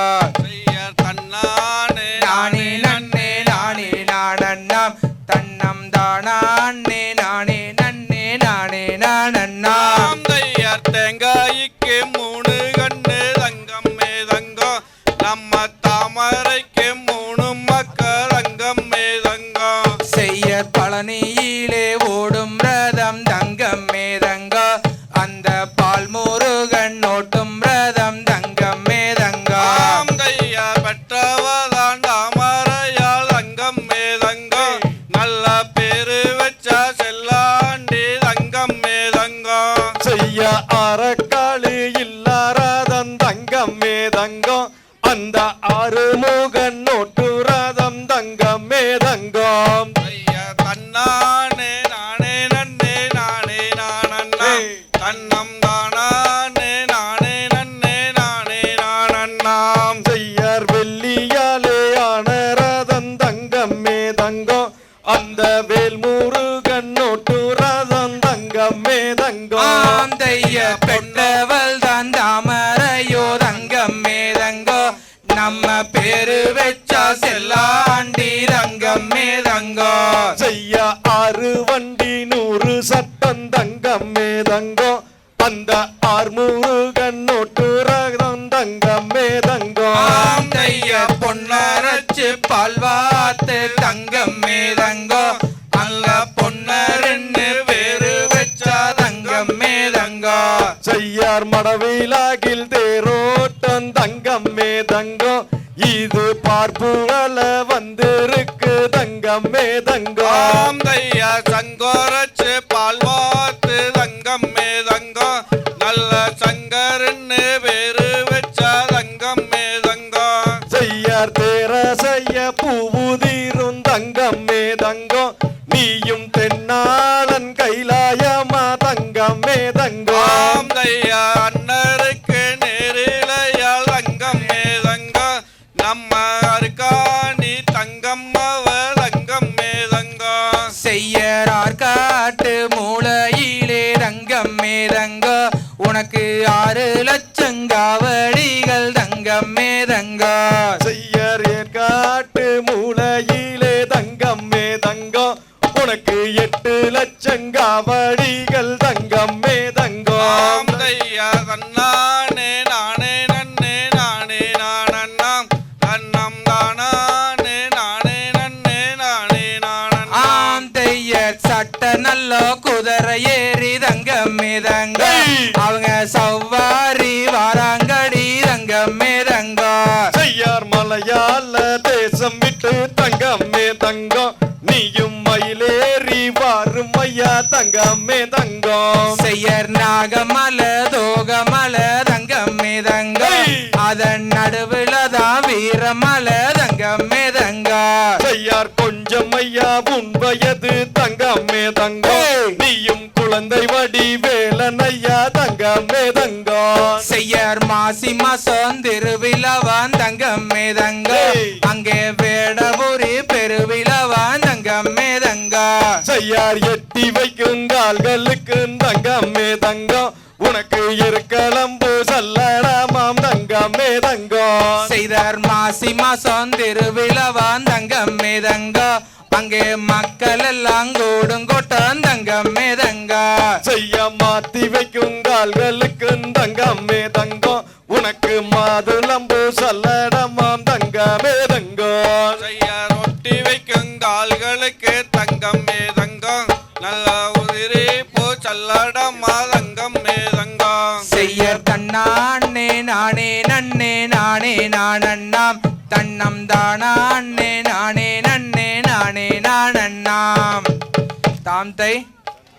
செய்யர் தன்னானே நானே நன்னே நானே நானண்ணாம் தன்னம் தானே நானே நன்னே நானே நானண்ணாம் தையர் தேங்காய்க்கு 3 கண்ணு தங்கம்மே தங்கம் நம்ம தாமரைக்கு 3 மக்கா தங்கம்மே தங்கம் செய்யர் பழனியிலே ஓடும் ரதம் தங்கம் மேதங்கோ அந்த பால் முருகன் ஓட்டும் ரதம் தங்கம் மேதங்கோ தையர் பெற்றவதான் தாமரையால் தங்கம்மே தங்கம் நல்ல பேரு வச்சா செல்லாண்டி தங்கம்மே தங்கம் செய்ய அறக்காளு இல்லாரதம் தங்கம்மே தங்கம் அந்த ஆறுமுகன் நோட்டு ரதம் தங்கம்மே தங்கம் தன்னானே நானே நன்னே நானே நானண்ணா தன்னம் தானே நானே நன்னே நானே நானண்ணாம் செய்யர் வெள்ளியாலே ஆன ரதம் தங்கம்மே தங்கம் அந்த வேல் முருகன் நோட்டு ரதம் தங்கம்மே தங்கம் தையர் பெற்றவள் தான் தாமரையோ தங்கம் மேதங்கோ நம்ம பேரு வச்சா செல்லாண்டி தங்கம் மேதங்கோ செய்ய 6 வண்டி 100 சட்டம் தங்கம்மே தங்கம் அந்த ஆர்முருகன் நோட்டு ரதம் தங்கம்மே தங்கம் தையர் பொன்னரச்சு பால்வாத்து தங்கம் மேதங்கோ அங்க பொன்னரன்னு வேறு வச்சா தங்கம் மேதங்கோ செய்யார் மடவிலாகில் தேரோட்டம் தங்கம்மே தங்கம் இது பார்ப்புகள வந்திருக்கு தங்கம்மே தங்கம் தையா சங்கோரச்சு பால்வாத்து தங்கம்மே தங்கம் நல்ல சங்கரன்னு பேரு வச்சா தங்கம்மே தங்கம் செய்யார் தேர செய்ய பூவுதிரும் தங்கம்மே தங்கம் நீயும் தென்னாளன் கைலாயமா தங்கம்மே தங்கம் தையா அண்ணருக்கு நேரிலையால் தங்கம்மே தங்கம் நம்ம அருக்காணி தங்கம் அவ தங்கம்மே தங்கம் செய்யறார் காட்டு மூளையிலே தங்கம் மேதங்கோ உனக்கு 6 லட்சம் காவடிகள் தங்கம் மேதங்கோ செய்யர் காட்டு மூளையிலே தங்கம்மே தங்கம் உனக்கு 8 லட்சம் காவடிகள் தங்கம்மே தங்கம் தையா தன்னானே நானே நன்னே நானே நானண்ணாம் தன்னம் தானே நானே நன்னே நானே நானண்ணாம் தையர் சட்ட நல்ல குதிரை ஏறி தங்கம் மேதங்கோ அவங்க சவ்வாரி வாராங்கடி தங்கம் மேதங்கோ செய்யார் மலையாள தேசம் விட்டு தங்கம்மே தங்கம் நீயும் மயிலேறி வாரும் ஐயா தங்கம்மே தங்கம் செய்யர் நாகமல தோகமல தங்கம் மேதங்கோ அதன் நடுவுல தான் வீரமல தங்கம் மேதங்கோ செய்யார் கொஞ்சம் ஐயா உன் வயது தங்கம்மே தங்கம் நீயும் குழந்தை வடி வேலன் ஐயா தங்கம்மே தங்கம் செய்யர் மாசி மாசம் திருவிழாவான் தங்கம் மேதங்கோ அங்கே வேடபுரி பெருவிழாவான் தங்கம் மேதங்கோ செய்யார் எட்டி வைக்கும் கால்களுக்கு தங்கம்மே தங்கம் உனக்கு இருக்கலம்பு சல்லடமாம் தங்கம்மே தங்கம் செய்தார் மாசி மாசம் திருவிழாவான் தங்கம் மேதங்கோ அங்கே மக்கள் எல்லாம் கூடும் கொட்டான் தங்கம் மேதங்கோ செய்ய மாத்தி வைக்கும் கால்களுக்கு தங்கம்மே தங்கம் உனக்கு மாதுளம்பு சல்லடமாம் தங்கமே தங்கம் செய்ய ரொட்டி வைக்கும் கால்களுக்கு தங்கம்மே தங்கம் நல்ல உதிரி பூ சல்லடமா தங்கம்மே தங்கம் தானே நானே நன்னே நானே நானண்ணாம் தன்னம் தானே நானே நன்னே நானே நானண்ணாம் தாம் தை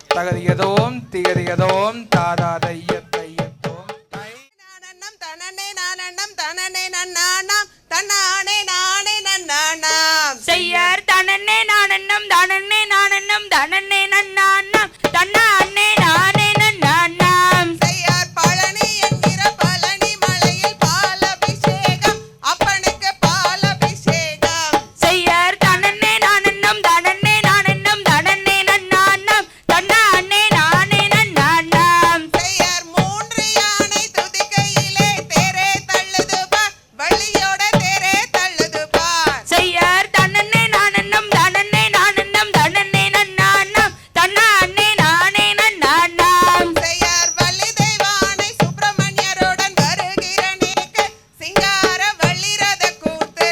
தகதியதோம் திகதியதோம் தாதா தையத்தையத்தோம் தை நானன்னம் தனனே நானன்னம் தனனே நன்னானாம் தன்னானே நானே நன்னானாம் செய்யார் தனன்னே நானன்னம் தனன்னே நானன்னம் தனன்னே நன்னானாம் தன்னானே நானே நன்னானாம் செய்யார் பழனி என்கிற பழனி மலையில் பாலபிஷேகம் அப்பனுக்கு பாலபிஷேகம் செய்யார் தனன்னே நானன்னம் தனன்னே நானன்னம் தனன்னே நன்னானாம் தன்னானே நானே நன்னானாம் செய்யார் மூன்று யானை துதிக்கையிலே தேரே தள்ளுது பார் வள்ளியோட தேரே தள்ளுது பார் செய்யார் தனன்னே நானன்னம் தனன்னே நானன்னம் தனன்னே நன்னானாம் தன்னானே நானே நன்னானாம் செய்யார் வள்ளி தெய்வானை சுப்பிரமணியருடன் வருகிற நேக்கு சிங்கார வள்ளி ரத கூத்து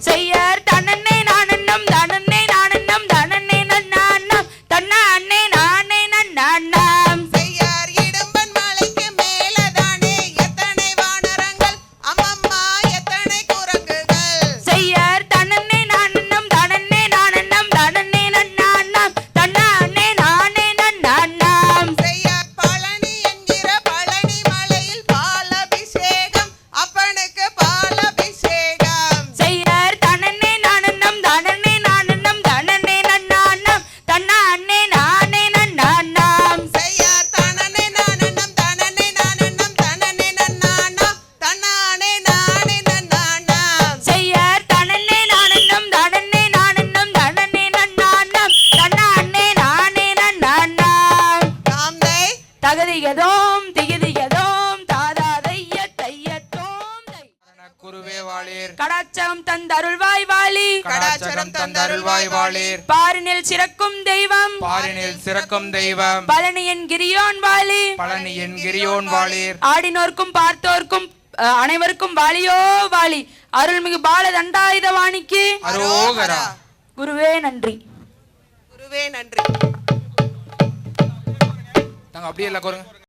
செய்யார் தனன்னே நானன்னம் தனன்னே நானன்னம் தனன்னே நன்னானாம் தன்னானே நானே நன்னானாம் செய்யார் இடும்பன் மலைக்கு மேலதானே எத்தனை வானரங்கள் அம்மம்மா எத்தனை குரங்குகள் செய்யார் தனன்னே நானன்னம் தனன்னே நானன்னம் தனன்னே நன்னானாம் தன்னானே நானே நன்னானாம் செய்யார் பழனி என்கிற பழனி மலையில் பாலபிஷேகம் அப்பனுக்கு பாலபிஷேகம் செய்யார் தனன்னே நானன்னம் தனன்னே நானன்னம் தனன்னே நன்னானாம் தன்னானே நானே நன்னானாம் செய்யார் தனனே நானன்னம் தனனே நானன்னம் தனனே நன்னானாம் தன்னானே நானே நன்னானாம் செய்யார் தனன்னே நானன்னம் தனன்னே நானன்னம் தனன்னே நன்னானாம் தன்னானே நானே நன்னானாம் தாம்தை தகதிகதோம் திகதிகதோம் தாதா தையத்தோம் தை குருவே வாளீர் கடாச்சம் தந்தருள்வாய் வாழி கடாச்சரம் தந்தருள்வாய் வாளீர் பாரினில் சிறக்கும் தெய்வம் பாரினில் சிறக்கும் தெய்வம் பழனியன் கிரியோன் வாழி பழனியின் கிரியோன் வாளீர் ஆடினோர்க்கும் பார்த்தோர்க்கும் அனைவருக்கும் வாழியோ வாழி அருள்மிகு பால தண்டாயுதவாணிக்கு அரோகரா குருவே நன்றி குருவே நன்றி நாங்க அப்படியே எல்லாம் கூறுங்க